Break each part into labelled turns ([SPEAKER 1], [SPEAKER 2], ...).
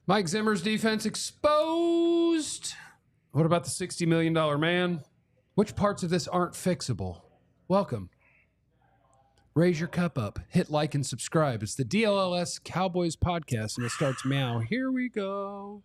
[SPEAKER 1] Mike Zimmer's defense exposed. What about the $60 million man? Which parts of this aren't fixable? Welcome. Raise your cup up. Hit like and subscribe. It's the DLLS Cowboys Podcast, and it starts now. Here we go.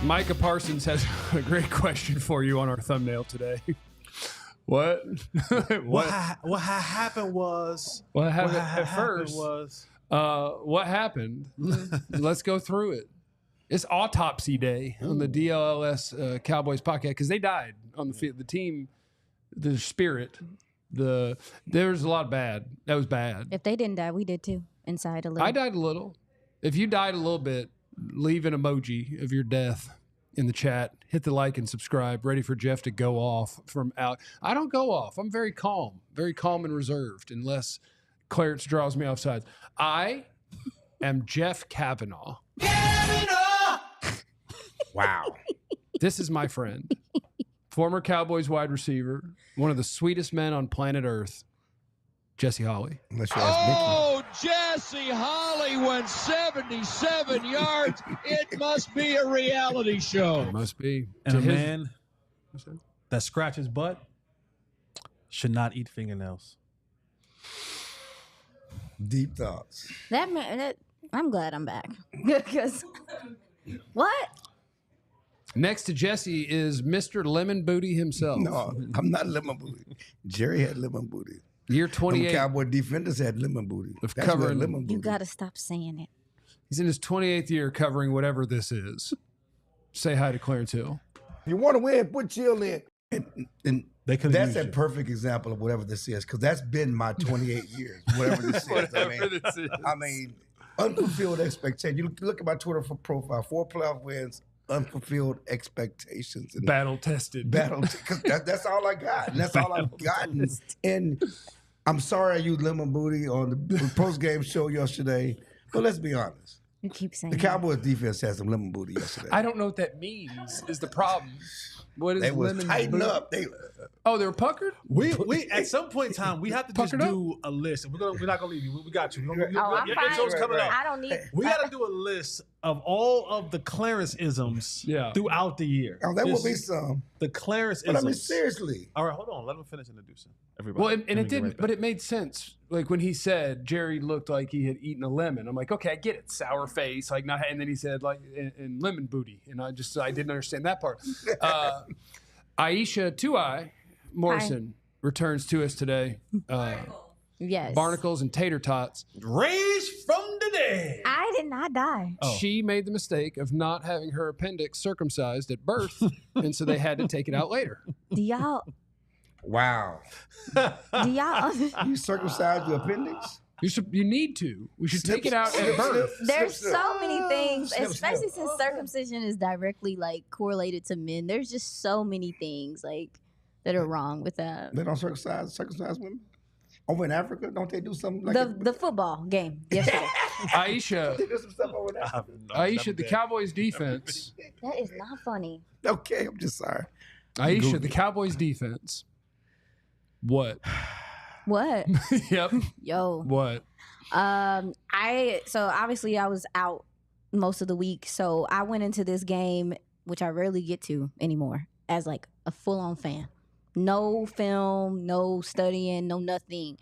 [SPEAKER 1] Micah Parsons has a great question for you on our thumbnail today. What?
[SPEAKER 2] What happened was...
[SPEAKER 1] What happened at first was... what happened? Let's go through it. It's autopsy day on the DLLS Cowboys podcast because they died on the field. The team, the spirit, there's a lot of bad. That was bad.
[SPEAKER 3] If they didn't die, we did too. Inside a little.
[SPEAKER 1] I died a little. If you died a little bit, leave an emoji of your death in the chat. Hit the like and subscribe. Ready for Jeff to go off from out. I don't go off. I'm very calm and reserved unless Clarence draws me off sides. I am Jeff Kavanaugh.
[SPEAKER 2] Wow.
[SPEAKER 1] This is my friend, former Cowboys wide receiver, one of the sweetest men on planet Earth, Jesse Holley.
[SPEAKER 4] Oh, Jesse Holley went 77 yards. It must be a reality show.
[SPEAKER 1] It must be.
[SPEAKER 2] And a man that scratches butt should not eat fingernails.
[SPEAKER 5] Deep thoughts.
[SPEAKER 3] I'm glad I'm back. Because what?
[SPEAKER 1] Next to Jesse is Mr. Lemon Booty himself.
[SPEAKER 5] No, I'm not lemon booty. Jerry had lemon booty.
[SPEAKER 1] Year 28.
[SPEAKER 5] Cowboy defenders had lemon booty.
[SPEAKER 1] Of
[SPEAKER 5] That's
[SPEAKER 1] covering
[SPEAKER 5] lemon booty.
[SPEAKER 3] You got to stop saying it.
[SPEAKER 1] He's in his 28th year covering whatever this is. Say hi to Clarence Hill.
[SPEAKER 5] You want to win, put chill in. And that's a
[SPEAKER 2] you.
[SPEAKER 5] perfect example of whatever this is, because that's been my 28 years, whatever this is. I mean, unfulfilled expectations. You look at my Twitter profile, 4 playoff wins, unfulfilled expectations. And
[SPEAKER 1] battle tested.
[SPEAKER 5] Because that's all I got. And that's all I've gotten. And I'm sorry I used lemon booty on the post-game show yesterday, but let's be honest.
[SPEAKER 3] You keep saying
[SPEAKER 5] The Cowboys defense had some lemon booty yesterday.
[SPEAKER 1] I don't know what that means is the problem. What is
[SPEAKER 5] they was
[SPEAKER 1] lemon
[SPEAKER 5] tighten
[SPEAKER 1] booty?
[SPEAKER 5] up.
[SPEAKER 1] They were puckered?
[SPEAKER 2] We at some point in time, we have to just do a list. We're not going to leave you. We got you.
[SPEAKER 3] I'm
[SPEAKER 2] Your
[SPEAKER 3] fine.
[SPEAKER 2] intro's coming up.
[SPEAKER 3] I don't need...
[SPEAKER 2] We got to do a list of all of the Clarence-isms throughout the year.
[SPEAKER 5] Oh, there will be some.
[SPEAKER 2] The Clarence-isms.
[SPEAKER 5] But I mean, seriously.
[SPEAKER 2] All right, hold on. Let him finish introducing everybody.
[SPEAKER 1] Well, and it didn't, but it made sense. Like when he said Jerry looked like he had eaten a lemon. I'm like, okay, I get it. Sour face, like not. And then he said like and lemon booty, and I didn't understand that part. Aisha Tuai Morrison returns to us today.
[SPEAKER 3] Yes.
[SPEAKER 1] Barnacles and tater tots.
[SPEAKER 2] Raised from the dead.
[SPEAKER 3] I did not die.
[SPEAKER 1] Oh. She made the mistake of not having her appendix circumcised at birth, and so they had to take it out later.
[SPEAKER 3] Do y'all...
[SPEAKER 5] Wow.
[SPEAKER 3] Do y'all...
[SPEAKER 5] You circumcised your appendix?
[SPEAKER 1] You need to. We should take it out at birth.
[SPEAKER 3] There's so many things,
[SPEAKER 5] Snip,
[SPEAKER 3] especially
[SPEAKER 5] snip.
[SPEAKER 3] since circumcision is directly like correlated to men. There's just so many things like that are wrong with that.
[SPEAKER 5] They don't circumcise women? Over in Africa, don't they do something like
[SPEAKER 3] The football game yesterday.
[SPEAKER 1] Aisha,
[SPEAKER 5] They do some stuff over in Africa.
[SPEAKER 1] the Cowboys defense.
[SPEAKER 3] That is not funny.
[SPEAKER 5] Okay, I'm just sorry.
[SPEAKER 1] Aisha, the Cowboys defense. What?
[SPEAKER 3] What?
[SPEAKER 1] Yep.
[SPEAKER 3] Yo.
[SPEAKER 1] What?
[SPEAKER 3] So obviously I was out most of the week, so I went into this game, which I rarely get to anymore, as like a full-on fan. No film, no studying, no nothing.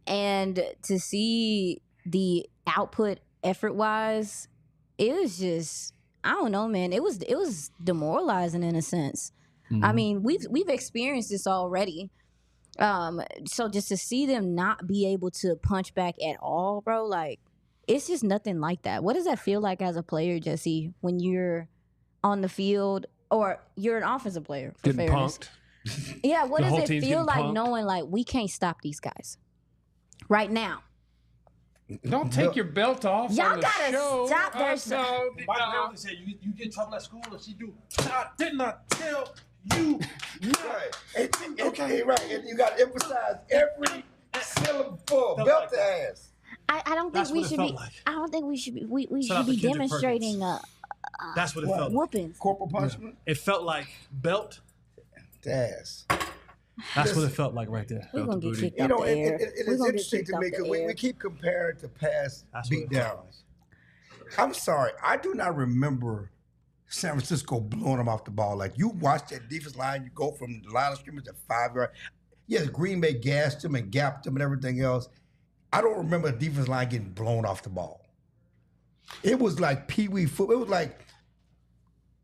[SPEAKER 3] And to see the output effort-wise, it was just, I don't know, man. It was demoralizing in a sense. Mm-hmm. I mean, we've experienced this already. So just to see them not be able to punch back at all, bro, like it's just nothing like that. What does that feel like as a player, Jesse, when you're on the field or you're an offensive player, for
[SPEAKER 1] Getting
[SPEAKER 3] fairness.
[SPEAKER 1] punked.
[SPEAKER 3] Yeah, what
[SPEAKER 1] The
[SPEAKER 3] does
[SPEAKER 1] whole
[SPEAKER 3] it
[SPEAKER 1] team's
[SPEAKER 3] feel
[SPEAKER 1] getting
[SPEAKER 3] like
[SPEAKER 1] punked.
[SPEAKER 3] knowing like we can't stop these guys right now?
[SPEAKER 1] Don't take your belt off
[SPEAKER 3] Y'all
[SPEAKER 1] on the
[SPEAKER 3] gotta
[SPEAKER 1] show.
[SPEAKER 3] stop their
[SPEAKER 2] Mike Brown said, you get in trouble at school, and she do. I did not tell you.
[SPEAKER 5] Right. Okay, right. And you got to emphasize every syllable. Belt the ass.
[SPEAKER 3] I don't think we should be. I don't think we should be. We
[SPEAKER 2] Shout out
[SPEAKER 3] should be
[SPEAKER 2] to Kendrick
[SPEAKER 3] demonstrating
[SPEAKER 2] That's what it felt like.
[SPEAKER 3] whoopings.
[SPEAKER 5] Corporal punishment.
[SPEAKER 2] It felt like belt.
[SPEAKER 5] The ass.
[SPEAKER 2] That's what it felt like right there.
[SPEAKER 3] We're gonna get kicked
[SPEAKER 5] You
[SPEAKER 3] out
[SPEAKER 5] know,
[SPEAKER 3] the air.
[SPEAKER 5] it
[SPEAKER 3] We're
[SPEAKER 5] is
[SPEAKER 3] gonna get
[SPEAKER 5] interesting
[SPEAKER 3] kicked
[SPEAKER 5] to
[SPEAKER 3] out
[SPEAKER 5] me
[SPEAKER 3] the
[SPEAKER 5] because we
[SPEAKER 3] air.
[SPEAKER 5] keep comparing to past
[SPEAKER 2] That's what it felt
[SPEAKER 5] beatdowns. I'm sorry, I do not remember San Francisco blowing them off the ball. Like, you watch that defense line, you go from the line of scrimmage to 5 yard. Yes, Green Bay gassed them and gapped them and everything else. I don't remember the defense line getting blown off the ball. It was like pee-wee football. It was like,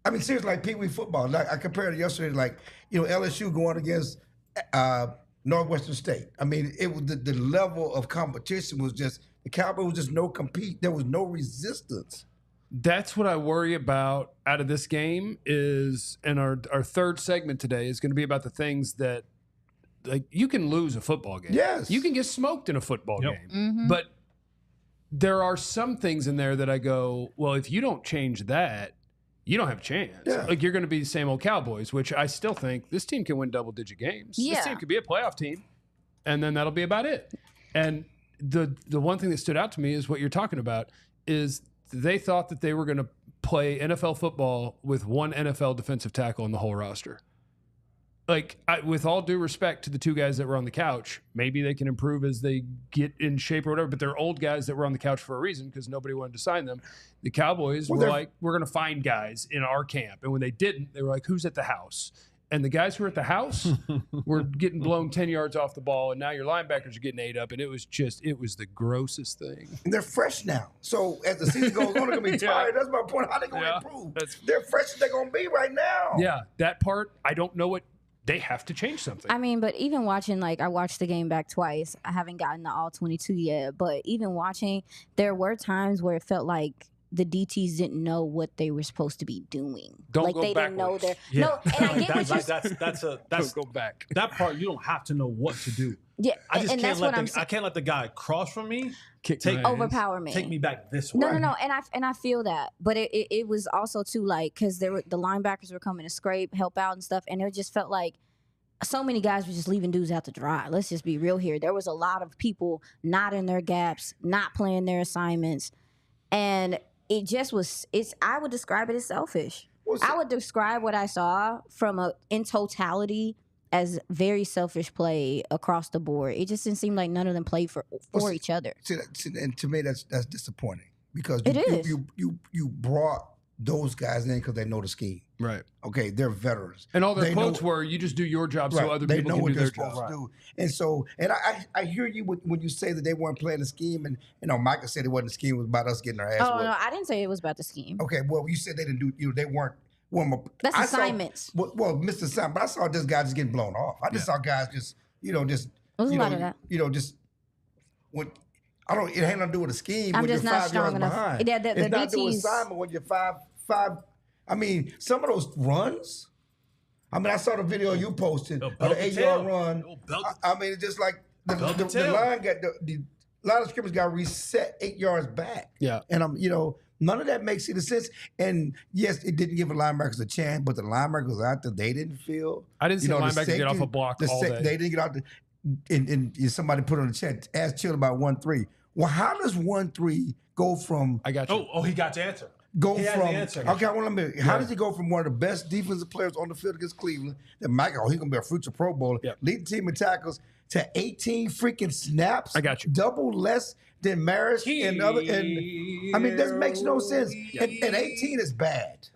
[SPEAKER 5] I mean, seriously, like pee-wee football. Like, I compared it yesterday, like, LSU going against Northwestern State. I mean, it was the level of competition was just, the Cowboys was just no compete. There was no resistance.
[SPEAKER 1] That's what I worry about out of this game is, and our third segment today is going to be about the things that, like, you can lose a football game.
[SPEAKER 5] Yes.
[SPEAKER 1] You can get smoked in a football
[SPEAKER 2] Yep.
[SPEAKER 1] game.
[SPEAKER 3] Mm-hmm.
[SPEAKER 1] But there are some things in there that I go, well, if you don't change that, you don't have a chance.
[SPEAKER 5] Yeah.
[SPEAKER 1] Like, you're going to be the same old Cowboys, which I still think this team can win double-digit games.
[SPEAKER 3] Yeah.
[SPEAKER 1] This team could be a playoff team, and then that'll be about it. And the one thing that stood out to me is what you're talking about is they thought that they were going to play NFL football with one NFL defensive tackle on the whole roster. Like, with all due respect to the two guys that were on the couch, maybe they can improve as they get in shape or whatever, but they're old guys that were on the couch for a reason because nobody wanted to sign them. The Cowboys were like, we're going to find guys in our camp. And when they didn't, they were like, who's at the house? And the guys who were at the house were getting blown 10 yards off the ball, and now your linebackers are getting ate up, and it was the grossest thing.
[SPEAKER 5] And they're fresh now. So as the season goes on, they're going to be tired. That's my point. How they going to improve? They're fresh as they're going to be right now.
[SPEAKER 1] Yeah, that part, I don't know what. They have to change something.
[SPEAKER 3] I mean, but even watching, like, I watched the game back twice. I haven't gotten to all 22 yet, but even watching, there were times where it felt like the DTs didn't know what they were supposed to be doing.
[SPEAKER 1] Don't
[SPEAKER 3] like
[SPEAKER 1] go
[SPEAKER 3] they
[SPEAKER 1] backwards.
[SPEAKER 3] didn't know their
[SPEAKER 2] Yeah.
[SPEAKER 3] no. And I get what you're
[SPEAKER 2] that's
[SPEAKER 1] Don't go back.
[SPEAKER 2] that part. You don't have to know what to do.
[SPEAKER 3] yeah,
[SPEAKER 2] I just
[SPEAKER 3] and
[SPEAKER 2] can't
[SPEAKER 3] that's what I'm
[SPEAKER 2] I
[SPEAKER 3] saying.
[SPEAKER 2] can't let the guy across from me
[SPEAKER 1] Kick
[SPEAKER 2] take
[SPEAKER 1] my ass.
[SPEAKER 3] Overpower me.
[SPEAKER 2] take me back this way.
[SPEAKER 3] No. And I feel that, but it was also too, like, because the linebackers were coming to scrape, help out and stuff, and it just felt like so many guys were just leaving dudes out to dry. Let's just be real here. There was a lot of people not in their gaps, not playing their assignments, and it just was. I would describe it as selfish. I would describe what I saw in totality as very selfish play across the board. It just didn't seem like none of them played for each other.
[SPEAKER 5] And to me, that's disappointing because
[SPEAKER 3] It is.
[SPEAKER 5] you brought those guys in because they know the scheme.
[SPEAKER 1] Right.
[SPEAKER 5] Okay, they're veterans.
[SPEAKER 1] And all their
[SPEAKER 5] They
[SPEAKER 1] quotes
[SPEAKER 5] know-
[SPEAKER 1] were, you just do your job so
[SPEAKER 5] Right.
[SPEAKER 1] other
[SPEAKER 5] They
[SPEAKER 1] people
[SPEAKER 5] know
[SPEAKER 1] can
[SPEAKER 5] what
[SPEAKER 1] do
[SPEAKER 5] they're
[SPEAKER 1] their
[SPEAKER 5] supposed
[SPEAKER 1] job.
[SPEAKER 5] to do. And so, and I hear you when you say that they weren't playing the scheme, and Micah said it wasn't the scheme, it was about us getting our ass
[SPEAKER 3] Oh
[SPEAKER 5] whipped.
[SPEAKER 3] no, I didn't say it was about the scheme.
[SPEAKER 5] Okay, well, you said they didn't do, they weren't.
[SPEAKER 3] That's
[SPEAKER 5] I
[SPEAKER 3] assignments.
[SPEAKER 5] Well, Mr. Sam, but I saw this guy just getting blown off. I just saw guys just,
[SPEAKER 3] There's a lot of that.
[SPEAKER 5] just when I don't. It ain't nothing to do with the scheme.
[SPEAKER 3] I'm
[SPEAKER 5] when
[SPEAKER 3] just
[SPEAKER 5] you're
[SPEAKER 3] not
[SPEAKER 5] 5
[SPEAKER 3] strong
[SPEAKER 5] yards
[SPEAKER 3] enough.
[SPEAKER 5] behind.
[SPEAKER 3] Yeah, the
[SPEAKER 5] it's not doing
[SPEAKER 3] DTs.
[SPEAKER 5] assignment when you're five. I mean, some of those runs. I mean, I saw the video you posted of the 8-yard run. I mean, it's just like the line got the line of scrimmage got reset 8 yards back.
[SPEAKER 1] Yeah.
[SPEAKER 5] And none of that makes any sense. And yes, it didn't give the linebackers a chance, but the linebackers out there, they didn't feel.
[SPEAKER 1] I didn't see the linebackers get off a block all day.
[SPEAKER 5] They didn't get out. And somebody put on the chat, ask Chill about 1-3. Well, how does 1-3 go from?
[SPEAKER 1] I got you.
[SPEAKER 2] Oh, he got the answer.
[SPEAKER 5] Go
[SPEAKER 2] He has
[SPEAKER 5] from
[SPEAKER 2] the answer.
[SPEAKER 5] okay. I want to. How does he go from one of the best defensive players on the field against Cleveland? That Micah, he's gonna be a future Pro Bowler, lead the team in tackles to 18 freaking snaps.
[SPEAKER 1] I got you.
[SPEAKER 5] Double less than Maris and other. And I mean, this makes no sense. And 18 is bad.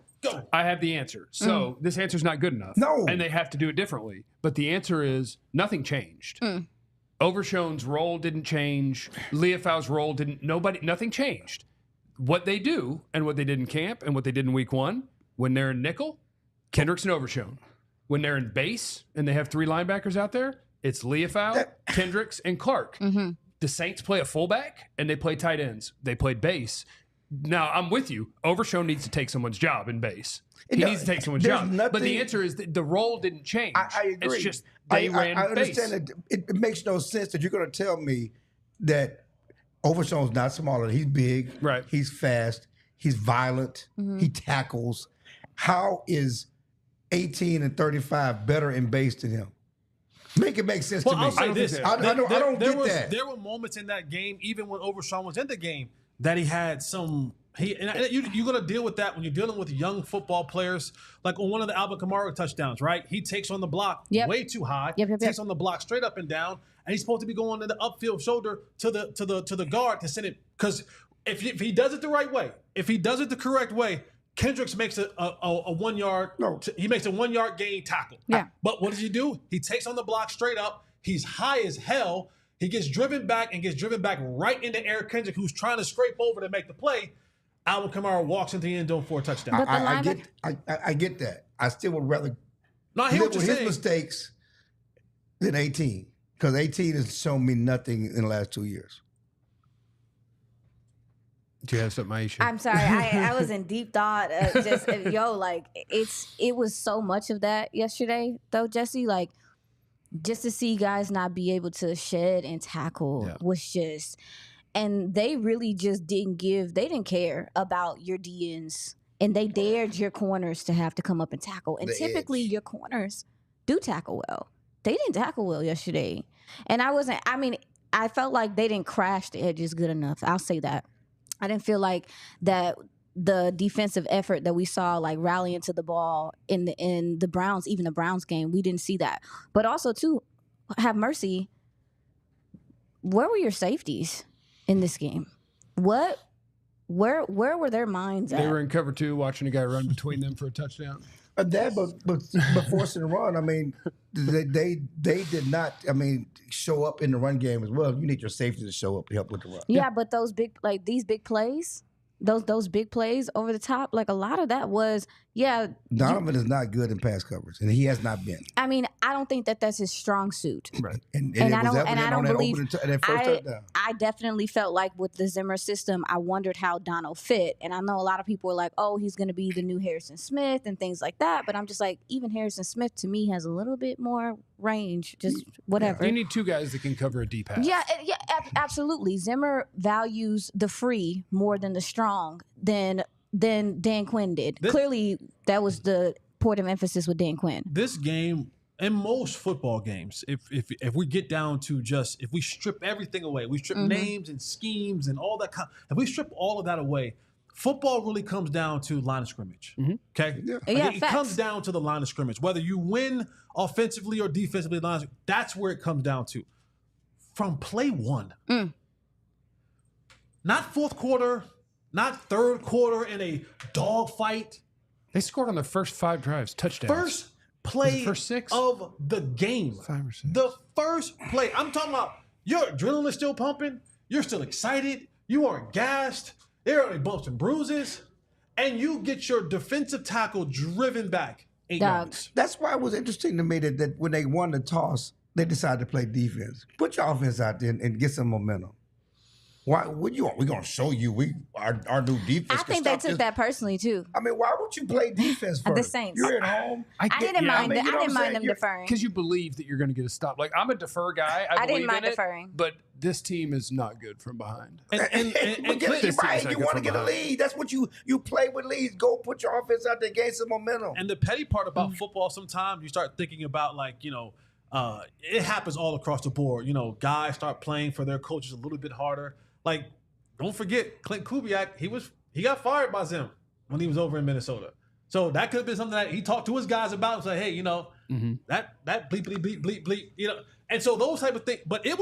[SPEAKER 1] I have the answer. So this answer is not good enough.
[SPEAKER 5] No.
[SPEAKER 1] And they have to do it differently. But the answer is nothing changed. Overshown's role didn't change. Leofau's role nothing changed. What they do and what they did in camp and what they did in week 1, when they're in nickel, Kendricks and Overshown. When they're in base and they have 3 linebackers out there, it's Leofau, Kendricks, and Clark. The Saints play a fullback and they play tight ends. They played base. Now, I'm with you. Overshown needs to take someone's job in base. He needs to take someone's job. But the answer is that the role didn't change.
[SPEAKER 5] I agree.
[SPEAKER 1] It's just they ran
[SPEAKER 5] I
[SPEAKER 1] base.
[SPEAKER 5] understand that it makes no sense that you're going to tell me that Overshown's not smaller. He's big.
[SPEAKER 1] Right.
[SPEAKER 5] He's fast. He's violent. He tackles. How is 18 and 35 better in base than him? Make it make sense to me.
[SPEAKER 2] I'll say this.
[SPEAKER 5] I don't get that.
[SPEAKER 2] There were moments in that game, even when Overshown was in the game, that he had some. You're going to deal with that when you're dealing with young football players. Like on one of the Alvin Kamara touchdowns, right? He takes on the block way too high. Takes on the block straight up and down, and he's supposed to be going to the upfield shoulder to the guard to send it. Because if he does it the right way, if he does it the correct way, Kendricks makes a 1 yard. No. He makes a 1 yard gain tackle.
[SPEAKER 3] Yeah.
[SPEAKER 2] But what does he do? He takes on the block straight up. He's high as hell. He gets driven back right into Eric Kendrick, who's trying to scrape over to make the play. Alvin Kamara walks into the end zone for a touchdown.
[SPEAKER 5] I get that. I still would rather
[SPEAKER 2] live with
[SPEAKER 5] his mistakes than 18, because 18 has shown me nothing in the last 2 years.
[SPEAKER 1] Do you have something, Aisha?
[SPEAKER 3] I'm sorry. I was in deep thought. It was so much of that yesterday, though, Jesse. Like, just to see guys not be able to shed and tackle was just, and they really just they didn't care about your DNs, and they dared your corners to have to come up and tackle. And typically your corners do tackle well. They didn't tackle well yesterday. And I felt like they didn't crash the edges good enough. I'll say that. I didn't feel like that the defensive effort that we saw, like rallying to the ball in the Browns, even the Browns game, we didn't see that. But also, too, have mercy, where were your safeties in this game? Where were their minds at?
[SPEAKER 1] They were in cover 2 watching a guy run between them for a touchdown.
[SPEAKER 5] But forcing the run, I mean, they did not, show up in the run game as well. You need your safety to show up to help with the run.
[SPEAKER 3] Yeah, but those these big plays, those big plays over the top, like a lot of that was,
[SPEAKER 5] Donovan is not good in pass coverage, and he has not been.
[SPEAKER 3] I mean, I don't think that that's his strong suit.
[SPEAKER 5] Right.
[SPEAKER 3] And I don't believe
[SPEAKER 5] that first touchdown.
[SPEAKER 3] I definitely felt like with the Zimmer system, I wondered how Dono fit. And I know a lot of people were like, oh, he's going to be the new Harrison Smith and things like that. But I'm just like, even Harrison Smith to me has a little bit more range, just whatever.
[SPEAKER 1] You need 2 guys that can cover a deep half.
[SPEAKER 3] Yeah, absolutely. Zimmer values the free more than the strong than Dan Quinn did. Clearly, that was the point of emphasis with Dan Quinn.
[SPEAKER 2] This game, and most football games, if we get down to just, if we strip everything away, we strip names and schemes and all that, if we strip all of that away, football really comes down to line of scrimmage. Okay? It comes down to the line of scrimmage. Whether you win offensively or defensively, that's where it comes down to. From play 1. Not fourth quarter, not third quarter in a dogfight.
[SPEAKER 1] They scored on the first 5 drives, touchdowns.
[SPEAKER 2] First play
[SPEAKER 1] first 6?
[SPEAKER 2] of the game.
[SPEAKER 1] 5 or 6.
[SPEAKER 2] The first play. I'm talking about your adrenaline is still pumping. You're still excited. You aren't gassed. There are bumps and bruises. And you get your defensive tackle driven back 8 yards.
[SPEAKER 5] That's why it was interesting to me that when they won the toss, they decided to play defense. Put your offense out there and get some momentum. Why would you? We're gonna show you our new defense.
[SPEAKER 3] I think they took that personally too.
[SPEAKER 5] I mean, why would you play defense first?
[SPEAKER 3] The Saints.
[SPEAKER 5] You're at home.
[SPEAKER 3] I didn't mind them deferring
[SPEAKER 1] because you believe that you're going to get a stop. Like, I'm a defer guy. I
[SPEAKER 3] didn't mind
[SPEAKER 1] in
[SPEAKER 3] deferring,
[SPEAKER 1] but this team is not good from behind.
[SPEAKER 5] And you want to get a lead. That's what you play with leads. Go put your offense out there, gain some momentum.
[SPEAKER 2] And the petty part about football, sometimes you start thinking about it happens all across the board. Guys start playing for their coaches a little bit harder. Like, don't forget, Clint Kubiak, he got fired by Zimmer when he was over in Minnesota. So that could have been something that he talked to his guys about and said, hey, that bleep, bleep, bleep, bleep, bleep, And so those type of things, but it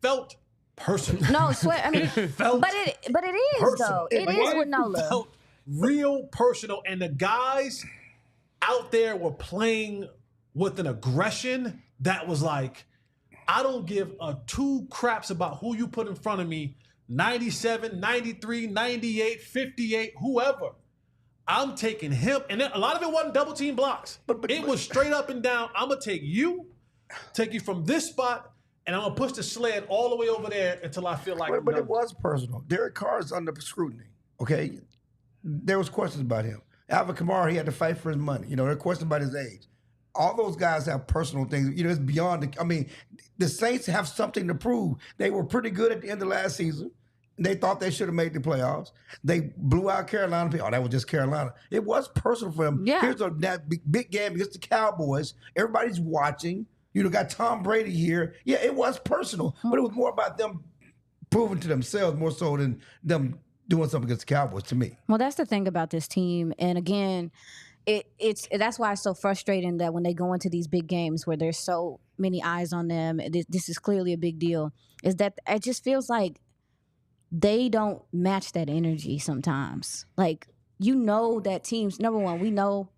[SPEAKER 2] felt personal.
[SPEAKER 3] No, swear, I mean, but it is
[SPEAKER 5] personal.
[SPEAKER 3] Though. It is with no love.
[SPEAKER 2] It felt real personal, and the guys out there were playing with an aggression that was like, I don't give a 2 craps about who you put in front of me, 97, 93, 98, 58, whoever. I'm taking him. And then a lot of it wasn't double team blocks. It was straight up and down. I'm going to take you from this spot, and I'm gonna push the sled all the way over there until I feel like.
[SPEAKER 5] But it was personal. Derek Carr is under scrutiny. Okay, there was questions about him. Alvin Kamara, he had to fight for his money. There were questions about his age. All those guys have personal things. It's beyond. The Saints have something to prove. They were pretty good at the end of last season. They thought they should have made the playoffs. They blew out Carolina. Oh, that was just Carolina. It was personal for them.
[SPEAKER 3] Yeah.
[SPEAKER 5] Here's that big game against the Cowboys. Everybody's watching. Got Tom Brady here. Yeah, it was personal, but it was more about them proving to themselves more so than them doing something against the Cowboys, to me.
[SPEAKER 3] Well, that's the thing about this team. And again, that's why it's so frustrating that when they go into these big games where there's so many eyes on them, this is clearly a big deal, is that it just feels like they don't match that energy sometimes. Like, that teams, number one, we know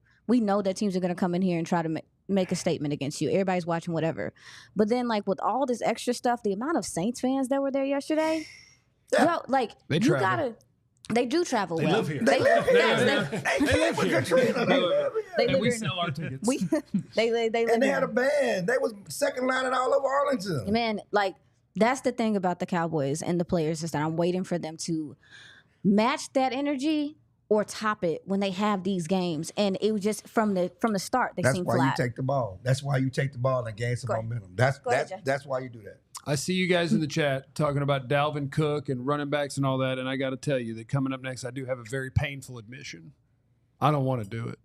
[SPEAKER 3] that teams are going to come in here and try to make a statement against you. Everybody's watching whatever. But then, like, with all this extra stuff, the amount of Saints fans that were there yesterday,
[SPEAKER 1] They travel.
[SPEAKER 3] They do travel
[SPEAKER 2] They
[SPEAKER 3] well.
[SPEAKER 2] live here.
[SPEAKER 5] They live here.
[SPEAKER 2] They live here.
[SPEAKER 3] They
[SPEAKER 1] And
[SPEAKER 3] live
[SPEAKER 1] we
[SPEAKER 3] here.
[SPEAKER 1] sell our tickets.
[SPEAKER 3] They live
[SPEAKER 5] And they
[SPEAKER 3] here.
[SPEAKER 5] had a band. They was second lining all over Arlington.
[SPEAKER 3] Man, like, that's the thing about the Cowboys and the players, is that I'm waiting for them to match that energy or top it when they have these games. And it was just from the start, they
[SPEAKER 5] That's
[SPEAKER 3] seem
[SPEAKER 5] why
[SPEAKER 3] flat.
[SPEAKER 5] you take the ball. That's why you take the ball and gain some
[SPEAKER 3] Go ahead.
[SPEAKER 5] momentum.
[SPEAKER 3] Go ahead, Jeff.
[SPEAKER 5] That's why you do that.
[SPEAKER 1] I see you guys in the chat talking about Dalvin Cook and running backs and all that, and I got to tell you that coming up next, I do have a very painful admission. I don't want to do it.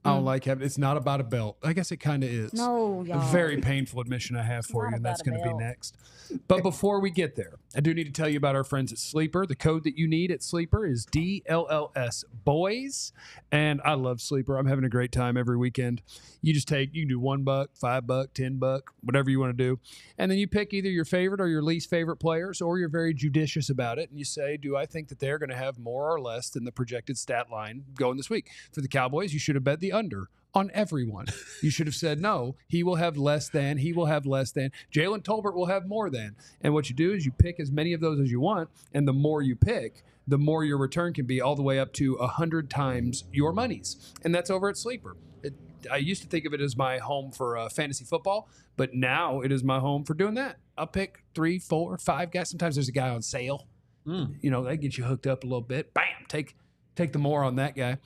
[SPEAKER 1] I don't like having. It's not about a belt. I guess it kind of is.
[SPEAKER 3] No, y'all.
[SPEAKER 1] A very painful admission I have for
[SPEAKER 3] not
[SPEAKER 1] you, and that's
[SPEAKER 3] about a
[SPEAKER 1] going to be
[SPEAKER 3] belt.
[SPEAKER 1] next. But before we get there, I do need to tell you about our friends at Sleeper. The code that you need at Sleeper is DLLS Boys, and I love Sleeper. I'm having a great time every weekend. You can do $1, $5, $10, whatever you want to do, and then you pick either your favorite or your least favorite players, or you're very judicious about it, and you say, do I think that they're going to have more or less than the projected stat line going this week? For the Cowboys, you should have bet the under on everyone. You should have said, no, he will have less than, he will have less than, Jalen Tolbert will have more than. And what you do is you pick as many of those as you want, and the more you pick, the more your return can be, all the way up to 100 times your monies. And that's over at Sleeper. I used to think of it as my home for fantasy football, but now it is my home for doing that. I'll pick 3, 4, 5 guys. Sometimes there's a guy on sale. They get you hooked up a little bit. Bam, take the more on that guy.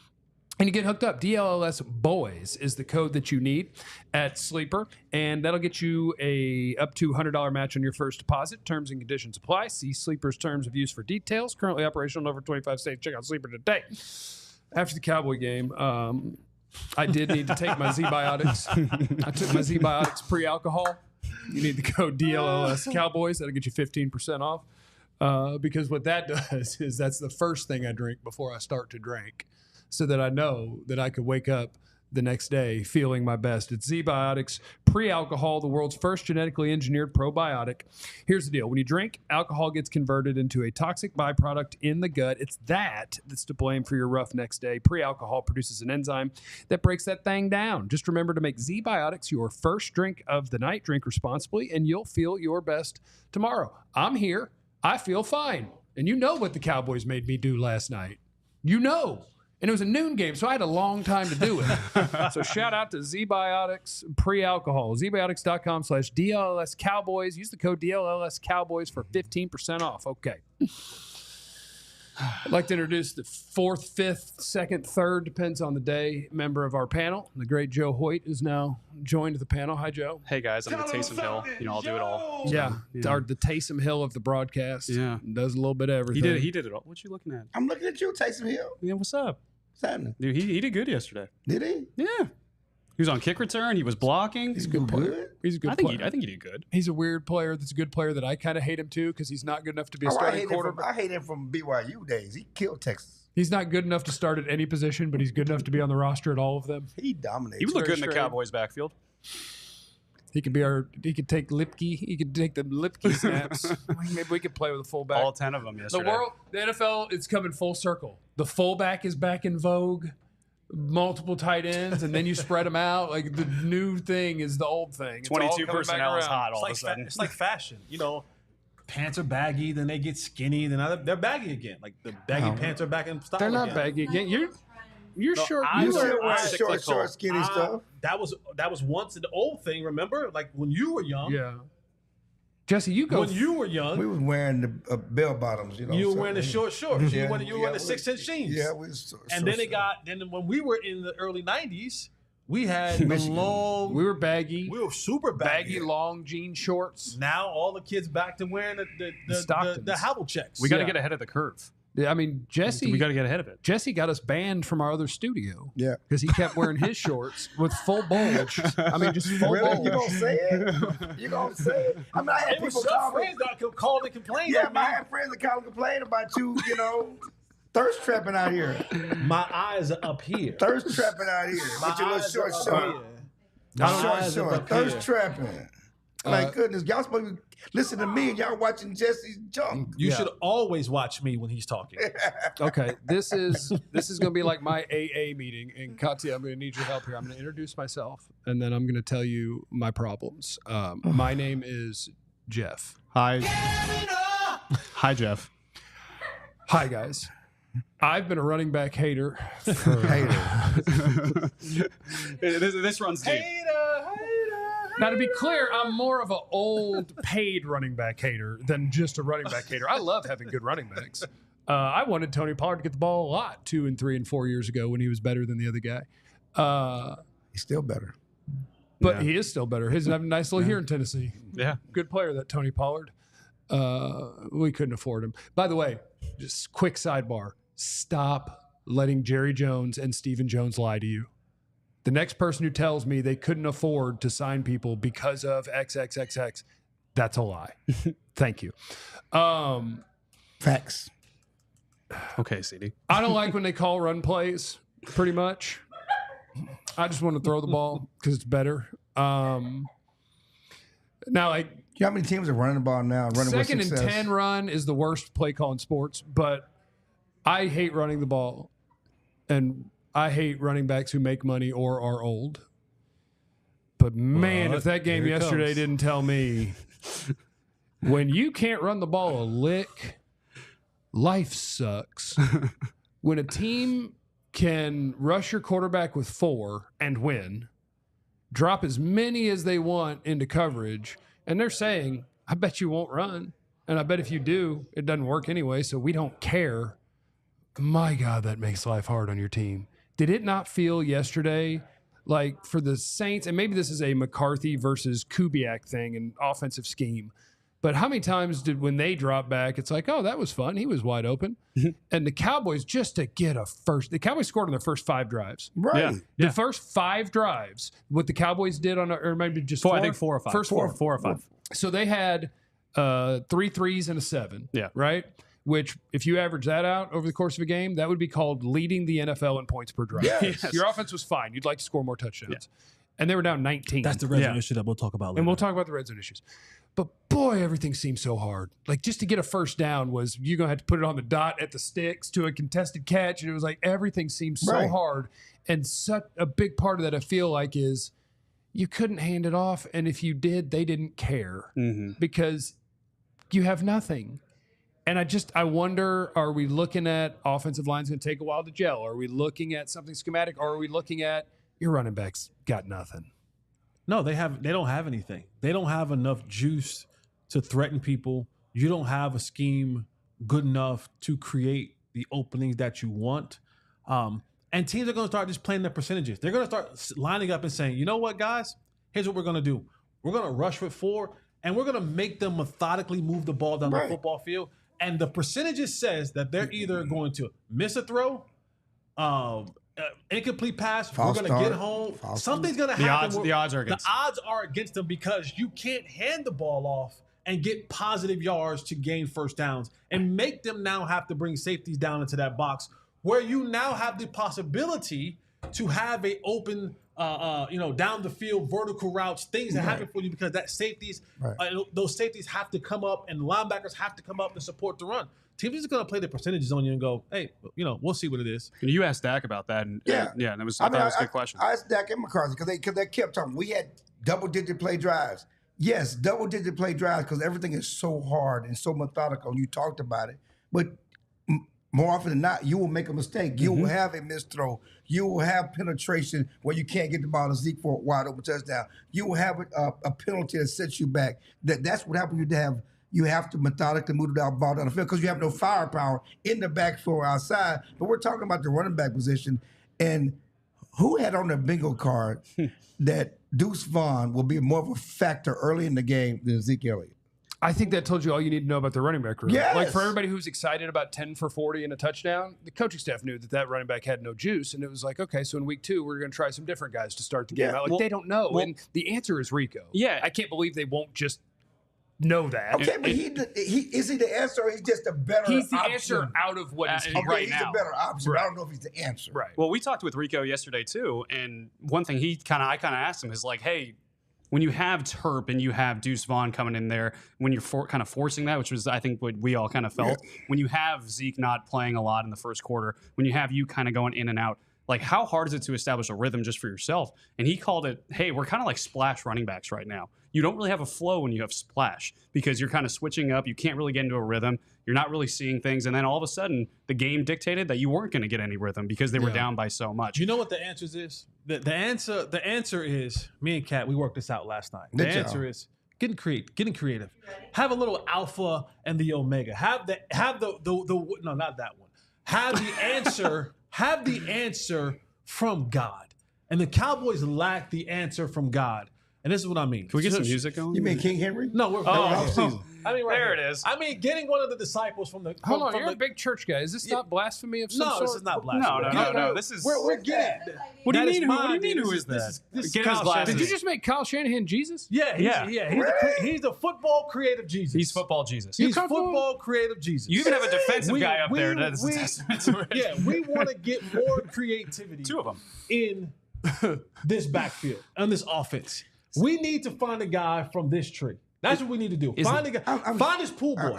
[SPEAKER 1] And you get hooked up. DLLS Boys is the code that you need at Sleeper, and that'll get you a up to $100 match on your first deposit. Terms and conditions apply. See Sleeper's terms of use for details. Currently operational in over 25 states. Check out Sleeper today. After the Cowboy game, I did need to take my Z-Biotics. I took my Z-Biotics pre-alcohol. You need the code DLLS Cowboys. That'll get you 15% off. Because what that does is that's the first thing I drink before I start to drink, so that I know that I could wake up the next day feeling my best. It's Z-Biotics pre-alcohol, the world's first genetically engineered probiotic. Here's the deal. When you drink, alcohol gets converted into a toxic byproduct in the gut. It's that's to blame for your rough next day. Pre-alcohol produces an enzyme that breaks that thing down. Just remember to make Z-Biotics your first drink of the night. Drink responsibly, and you'll feel your best tomorrow. I'm here. I feel fine. And you know what the Cowboys made me do last night. You know. And it was a noon game, so I had a long time to do it. So shout out to Z-Biotics pre-alcohol. ZBiotics.com/DLLS Cowboys. Use the code DLLS Cowboys for 15% off. Okay. I'd like to introduce the 4th, 5th, 2nd, 3rd, depends on the day, member of our panel. The great Joe Hoyt is now joined the panel. Hi, Joe.
[SPEAKER 6] Hey, guys. I'm the Taysom Hill. I'll do it all.
[SPEAKER 1] Yeah. The Taysom Hill of the broadcast.
[SPEAKER 6] Yeah.
[SPEAKER 1] Does a little bit of everything.
[SPEAKER 6] He did it all. What you looking at?
[SPEAKER 5] I'm looking at you, Taysom Hill.
[SPEAKER 6] Yeah, what's up?
[SPEAKER 5] What's happening?
[SPEAKER 6] Dude, he did good yesterday.
[SPEAKER 5] Did he?
[SPEAKER 6] Yeah. He was on kick return. He was blocking.
[SPEAKER 5] He's a good player.
[SPEAKER 1] He's a good
[SPEAKER 6] I think
[SPEAKER 1] player.
[SPEAKER 6] he did good.
[SPEAKER 1] He's a weird player that's a good player that I kind of hate him too, because he's not good enough to be a starting quarterback.
[SPEAKER 5] I hate him from BYU days. He killed Texas.
[SPEAKER 1] He's not good enough to start at any position, but he's good enough to be on the roster at all of them.
[SPEAKER 5] He dominates.
[SPEAKER 6] He would look
[SPEAKER 1] very
[SPEAKER 6] good in the
[SPEAKER 1] straight.
[SPEAKER 6] Cowboys backfield.
[SPEAKER 1] He could take Lipke. He could take the Lipke snaps. Maybe we could play with a fullback.
[SPEAKER 6] All 10 of them yesterday.
[SPEAKER 1] The NFL, it's coming full circle. The fullback is back in vogue. Multiple tight ends, and then you spread them out. Like, the new thing is the old thing. It's all
[SPEAKER 6] 22
[SPEAKER 1] coming back
[SPEAKER 6] personnel is
[SPEAKER 1] around.
[SPEAKER 6] hot all of a sudden.
[SPEAKER 2] It's like fashion. Pants are baggy, then they get skinny, then they're baggy again. Like the baggy pants are back in style.
[SPEAKER 1] They're not
[SPEAKER 2] again.
[SPEAKER 1] baggy again. You're sure.
[SPEAKER 2] I
[SPEAKER 5] You
[SPEAKER 2] was-
[SPEAKER 5] still wear
[SPEAKER 6] cyclical.
[SPEAKER 5] short, skinny stuff.
[SPEAKER 2] That was once the old thing. Remember, like when you were young.
[SPEAKER 1] Yeah. Jesse, you go.
[SPEAKER 2] When you were young,
[SPEAKER 5] We was wearing the bell bottoms, you know.
[SPEAKER 2] you were
[SPEAKER 5] so-
[SPEAKER 2] wearing the short shorts.
[SPEAKER 5] Yeah,
[SPEAKER 2] you were wearing the
[SPEAKER 5] we-
[SPEAKER 2] 6-inch jeans.
[SPEAKER 5] Yeah, we was
[SPEAKER 2] And then then when we were in the early 90s, we had the
[SPEAKER 5] Michigan.
[SPEAKER 2] long.
[SPEAKER 1] We were baggy.
[SPEAKER 2] We were super
[SPEAKER 1] baggy long jean shorts.
[SPEAKER 2] Now all the kids back to wearing the
[SPEAKER 1] Stocktons.
[SPEAKER 2] Havel checks.
[SPEAKER 6] We got to
[SPEAKER 1] Yeah.
[SPEAKER 6] get ahead of the curve.
[SPEAKER 1] Yeah, I mean, Jesse.
[SPEAKER 6] We got to get ahead of it.
[SPEAKER 1] Jesse got us banned from our other studio.
[SPEAKER 5] Yeah.
[SPEAKER 1] Because he kept wearing his shorts with full bulge. I mean, just full
[SPEAKER 5] Really?
[SPEAKER 1] bulge.
[SPEAKER 5] You gonna say it? You gonna say it? I mean, I had
[SPEAKER 2] It was
[SPEAKER 5] people
[SPEAKER 2] some
[SPEAKER 5] call me.
[SPEAKER 2] friends that called and complained.
[SPEAKER 5] Yeah,
[SPEAKER 2] on
[SPEAKER 5] but I
[SPEAKER 2] me.
[SPEAKER 5] had friends that call and complain about you, you know, thirst trapping out here.
[SPEAKER 2] My eyes are up here.
[SPEAKER 5] Thirst trapping out here.
[SPEAKER 2] My
[SPEAKER 5] With your little
[SPEAKER 2] eyes
[SPEAKER 5] short
[SPEAKER 2] are up
[SPEAKER 5] short.
[SPEAKER 2] here.
[SPEAKER 5] My
[SPEAKER 2] My eyes are
[SPEAKER 5] short.
[SPEAKER 2] up
[SPEAKER 5] Thirst
[SPEAKER 2] here.
[SPEAKER 5] trapping. Like goodness, y'all supposed to listen to me and y'all watching Jesse's junk.
[SPEAKER 2] You
[SPEAKER 1] Yeah.
[SPEAKER 2] should always watch me when he's talking.
[SPEAKER 1] Okay, this is going to be like my AA meeting. And Katya, I'm going to need your help here. I'm going to introduce myself, and then I'm going to tell you my problems. My name is Jeff.
[SPEAKER 6] Hi. Hi, Jeff.
[SPEAKER 1] Hi, guys. I've been a running back hater. For,
[SPEAKER 5] Hater.
[SPEAKER 6] This runs deep.
[SPEAKER 1] now, to be clear, I'm more of an old paid running back hater than just a running back hater. I love having good running backs. I wanted Tony Pollard to get the ball a lot 2 and 3 and 4 years ago when he was better than the other guy.
[SPEAKER 5] He's still better.
[SPEAKER 1] But
[SPEAKER 6] Yeah.
[SPEAKER 1] he is still better. He's having a nice little here in Tennessee.
[SPEAKER 6] Yeah.
[SPEAKER 1] Good player, that Tony Pollard. We couldn't afford him. By the way, just quick sidebar. Stop letting Jerry Jones and Stephen Jones lie to you. The next person who tells me they couldn't afford to sign people because of XXXX, that's a lie. Thank you.
[SPEAKER 5] Facts.
[SPEAKER 6] Okay, CD.
[SPEAKER 1] I don't like when they call run plays, pretty much. I just want to throw the ball because it's better. Now, like,
[SPEAKER 5] You know how many teams are running the ball now? Running
[SPEAKER 1] second
[SPEAKER 5] with
[SPEAKER 1] and
[SPEAKER 5] success?
[SPEAKER 1] 10 run is the worst play call in sports, but I hate running the ball. And I hate running backs who make money or are old. But man,
[SPEAKER 2] Well,
[SPEAKER 1] if that game
[SPEAKER 2] here it
[SPEAKER 1] yesterday
[SPEAKER 2] comes.
[SPEAKER 1] didn't tell me when you can't run the ball a lick, life sucks. When a team can rush your quarterback with 4 and win, drop as many as they want into coverage, and they're saying, I bet you won't run. And I bet if you do, it doesn't work anyway, so we don't care. My God, that makes life hard on your team. Did it not feel yesterday like for the Saints, and maybe this is a McCarthy versus Kubiak thing and offensive scheme, but how many times did when they drop back, it's like, oh, that was fun. He was wide open. And the Cowboys, just to get a first, the Cowboys scored on their first 5 drives.
[SPEAKER 5] Right.
[SPEAKER 6] Yeah.
[SPEAKER 1] The first 5 drives, what the Cowboys did on, or maybe just 4?
[SPEAKER 6] I think 4 or 5.
[SPEAKER 1] First 4.
[SPEAKER 6] 4 or 5.
[SPEAKER 1] So they had 3 threes and a 7.
[SPEAKER 6] Yeah.
[SPEAKER 1] Right? Which, if you average that out over the course of a game, that would be called leading the NFL in points per drive.
[SPEAKER 5] Yes.
[SPEAKER 1] Your offense was fine. You'd like to score more touchdowns. And they were down 19.
[SPEAKER 2] That's the red zone
[SPEAKER 6] Yeah.
[SPEAKER 2] issue that we'll talk about later.
[SPEAKER 1] And we'll talk about the red zone issues. But boy, everything seems so hard. Like, just to get a first down was you're going to have to put it on the dot at the sticks to a contested catch. And it was like everything seems so
[SPEAKER 5] Right.
[SPEAKER 1] hard. And such a big part of that, I feel like, is you couldn't hand it off. And if you did, they didn't care because you have nothing. And I wonder, are we looking at offensive line's going to take a while to gel? Are we looking at something schematic? Or are we looking at your running backs got nothing?
[SPEAKER 2] No, they don't have anything. They don't have enough juice to threaten people. You don't have a scheme good enough to create the openings that you want. And teams are going to start just playing their percentages. They're going to start lining up and saying, you know what, guys? Here's what we're going to do. We're going to rush with 4, and we're going to make them methodically move the ball down the
[SPEAKER 5] Right.
[SPEAKER 2] football field. And the percentages says that they're either going to miss a throw, incomplete pass,
[SPEAKER 5] False
[SPEAKER 2] we're going to get
[SPEAKER 5] start.
[SPEAKER 2] home.
[SPEAKER 5] False
[SPEAKER 2] Something's going to
[SPEAKER 6] The
[SPEAKER 2] happen.
[SPEAKER 6] odds-
[SPEAKER 2] where-
[SPEAKER 6] the odds are against
[SPEAKER 2] The odds are against them because you can't hand the ball off and get positive yards to gain first downs and make them now have to bring safeties down into that box where you now have the possibility to have a open, down the field vertical routes, things that happen for you because that safeties, those safeties have to come up and linebackers have to come up to support the run. Teams are just going to play the percentages on you and go, hey, we'll see what it is.
[SPEAKER 6] And you asked Dak about that, and
[SPEAKER 5] Yeah.
[SPEAKER 6] and that was
[SPEAKER 5] I
[SPEAKER 6] that
[SPEAKER 5] mean,
[SPEAKER 6] was a good question.
[SPEAKER 5] I asked Dak and McCarthy because they kept talking. We had double-digit play drives. Yes, double-digit play drives because everything is so hard and so methodical. You talked about it. But more often than not, you will make a mistake. You will have a missed throw. You will have penetration where you can't get the ball to Zeke for a wide open touchdown. You will have a penalty that sets you back. That's what happens. You have to methodically move the ball down the field because you have no firepower in the backfield or outside. But we're talking about the running back position. And who had on their bingo card that Deuce Vaughn will be more of a factor early in the game than Zeke Elliott?
[SPEAKER 1] I think that told you all you need to know about the running back room.
[SPEAKER 5] Yes.
[SPEAKER 1] Like for everybody who's excited about 10 for 40 and a touchdown, the coaching staff knew that running back had no juice. And it was like, okay, so in week 2, we're going to try some different guys to start the game out. Like they don't know. And the answer is Rico.
[SPEAKER 6] Yeah.
[SPEAKER 1] I can't believe they won't just know that.
[SPEAKER 5] Okay, but is he the answer or he's just a better option?
[SPEAKER 1] He's the answer out of what is
[SPEAKER 6] right
[SPEAKER 5] he's
[SPEAKER 6] now.
[SPEAKER 5] a better option.
[SPEAKER 1] Right.
[SPEAKER 5] I don't know if he's the answer.
[SPEAKER 1] Right.
[SPEAKER 6] Well, we talked with Rico yesterday too, and one thing I kind of asked him is like, hey, when you have Terp and you have Deuce Vaughn coming in there, when you're kind of forcing that, which was I think what we all kind of felt, when you have Zeke not playing a lot in the first quarter, when you have you kind of going in and out, like how hard is it to establish a rhythm just for yourself? And he called it, hey, we're kind of like splash running backs right now. You don't really have a flow when you have splash because you're kind of switching up. You can't really get into a rhythm. You're not really seeing things. And then all of a sudden, the game dictated that you weren't going to get any rhythm because they were down by so much.
[SPEAKER 2] You know what the answer is? The answer is, me and Kat, we worked this out last night. The answer is getting creative. Have a little alpha and the omega. Have the no, not that one. Have the answer from God. And the Cowboys lack the answer from God. And this is what I mean.
[SPEAKER 6] Can we get some music going?
[SPEAKER 5] You mean King Henry?
[SPEAKER 2] No, we're
[SPEAKER 5] off season.
[SPEAKER 2] I mean,
[SPEAKER 6] there
[SPEAKER 2] here.
[SPEAKER 6] it is.
[SPEAKER 2] I mean, getting one of the disciples from the.
[SPEAKER 1] Hold on, you're a big church guy. Is this not blasphemy of some sort?
[SPEAKER 2] No, this is not blasphemy.
[SPEAKER 6] No. This is.
[SPEAKER 2] We're getting.
[SPEAKER 6] What do you mean?
[SPEAKER 2] What
[SPEAKER 6] do you mean? Who is that?
[SPEAKER 2] This is
[SPEAKER 6] Get his
[SPEAKER 2] Kyle
[SPEAKER 6] glasses.
[SPEAKER 1] Did you just make Kyle Shanahan Jesus?
[SPEAKER 2] Yeah. He's the football creative Jesus.
[SPEAKER 6] He's football Jesus.
[SPEAKER 2] He's football creative Jesus.
[SPEAKER 6] You even have a defensive guy up there. That's a testament to it.
[SPEAKER 2] Yeah, we want to get more creativity.
[SPEAKER 6] 2 of them
[SPEAKER 2] in this backfield on this offense. We need to find a guy from this tree. That's what we need to do. Find a guy. Find his pool boy.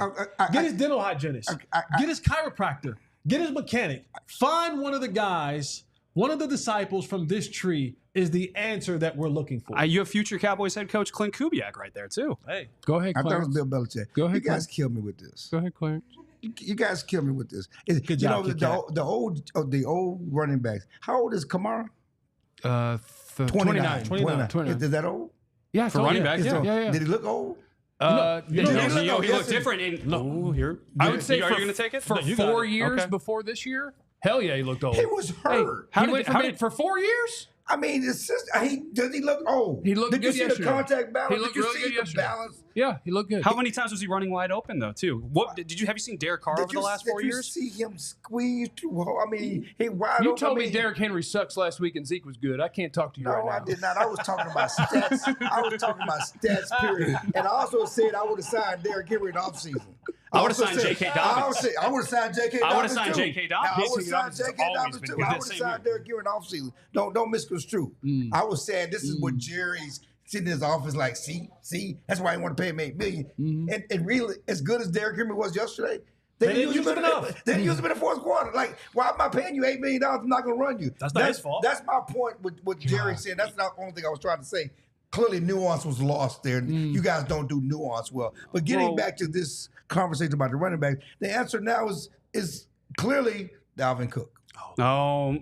[SPEAKER 2] Get his dental hygienist. Get his chiropractor. Get his mechanic. Find one of the guys. One of the disciples from this tree is the answer that we're looking for.
[SPEAKER 6] You have future Cowboys head coach Clint Kubiak right there too.
[SPEAKER 2] Hey,
[SPEAKER 1] Go ahead,
[SPEAKER 5] I
[SPEAKER 1] Clarence.
[SPEAKER 5] thought it was Bill Belichick.
[SPEAKER 1] Go ahead,
[SPEAKER 5] You guys
[SPEAKER 1] Clarence.
[SPEAKER 5] kill me with this.
[SPEAKER 1] Go ahead, Clarence.
[SPEAKER 5] You guys kill me with this.
[SPEAKER 2] Good job, Kit Kat.
[SPEAKER 5] the old running backs. How old is Kamara?
[SPEAKER 1] 29.
[SPEAKER 5] 29. Is that old?
[SPEAKER 1] Yeah,
[SPEAKER 6] For running back,
[SPEAKER 1] yeah.
[SPEAKER 5] Did he look old?
[SPEAKER 6] He looked different. Here.
[SPEAKER 1] I would say
[SPEAKER 6] are
[SPEAKER 1] for,
[SPEAKER 6] you going to take it?
[SPEAKER 1] for
[SPEAKER 2] you got
[SPEAKER 1] 4
[SPEAKER 2] it.
[SPEAKER 1] years
[SPEAKER 6] Okay.
[SPEAKER 1] before this year? Hell yeah, he looked old.
[SPEAKER 5] He was hurt.
[SPEAKER 1] How did for 4 years?
[SPEAKER 5] I mean, it's just, does he look old?
[SPEAKER 1] He looked
[SPEAKER 5] Did
[SPEAKER 1] good
[SPEAKER 5] you see
[SPEAKER 1] yesterday.
[SPEAKER 5] the contact balance?
[SPEAKER 1] He looked
[SPEAKER 5] Did you
[SPEAKER 1] really
[SPEAKER 5] see
[SPEAKER 1] good
[SPEAKER 5] the
[SPEAKER 1] yesterday.
[SPEAKER 5] balance?
[SPEAKER 1] Yeah, he looked good.
[SPEAKER 6] How many times was he running wide open though? Too. What have you seen Derek Carr over the last 4 years?
[SPEAKER 5] Did you see him squeeze through? I mean, he wide
[SPEAKER 1] You
[SPEAKER 5] open.
[SPEAKER 1] told
[SPEAKER 5] I
[SPEAKER 1] me
[SPEAKER 5] mean,
[SPEAKER 1] Derrick Henry sucks last week and Zeke was good. I can't talk to you
[SPEAKER 5] No,
[SPEAKER 1] right now.
[SPEAKER 5] I did not. I was talking about stats. I was talking about stats, period. And I also said I would have signed Derrick Henry in the offseason.
[SPEAKER 6] I would have signed J.K. Dobbins.
[SPEAKER 5] I would have signed J.K. Dobbins.
[SPEAKER 6] I would have signed J.K. Dobbins.
[SPEAKER 5] I would have signed
[SPEAKER 6] J.K.
[SPEAKER 5] J.K.
[SPEAKER 6] Dobbins
[SPEAKER 5] Dobbins
[SPEAKER 6] has
[SPEAKER 5] too.
[SPEAKER 6] been
[SPEAKER 5] I
[SPEAKER 6] good
[SPEAKER 5] would have
[SPEAKER 6] that
[SPEAKER 5] signed
[SPEAKER 6] same
[SPEAKER 5] Derrick Henry in the offseason. Don't misconstrue. I was saying this is what Jerry's sitting in his office like, see, that's why he want to pay him $8 million. And really, as good as Derrick Henry was yesterday, they didn't use him enough. They didn't use him in the fourth quarter. Like, why am I paying you $8 million? I'm not going to run you.
[SPEAKER 2] That's not his fault.
[SPEAKER 5] That's my point with what Jerry said. That's not the only thing I was trying to say. Clearly, nuance was lost there. You guys don't do nuance well. But getting back to this conversation about the running back, the answer now is clearly Dalvin Cook.
[SPEAKER 6] No.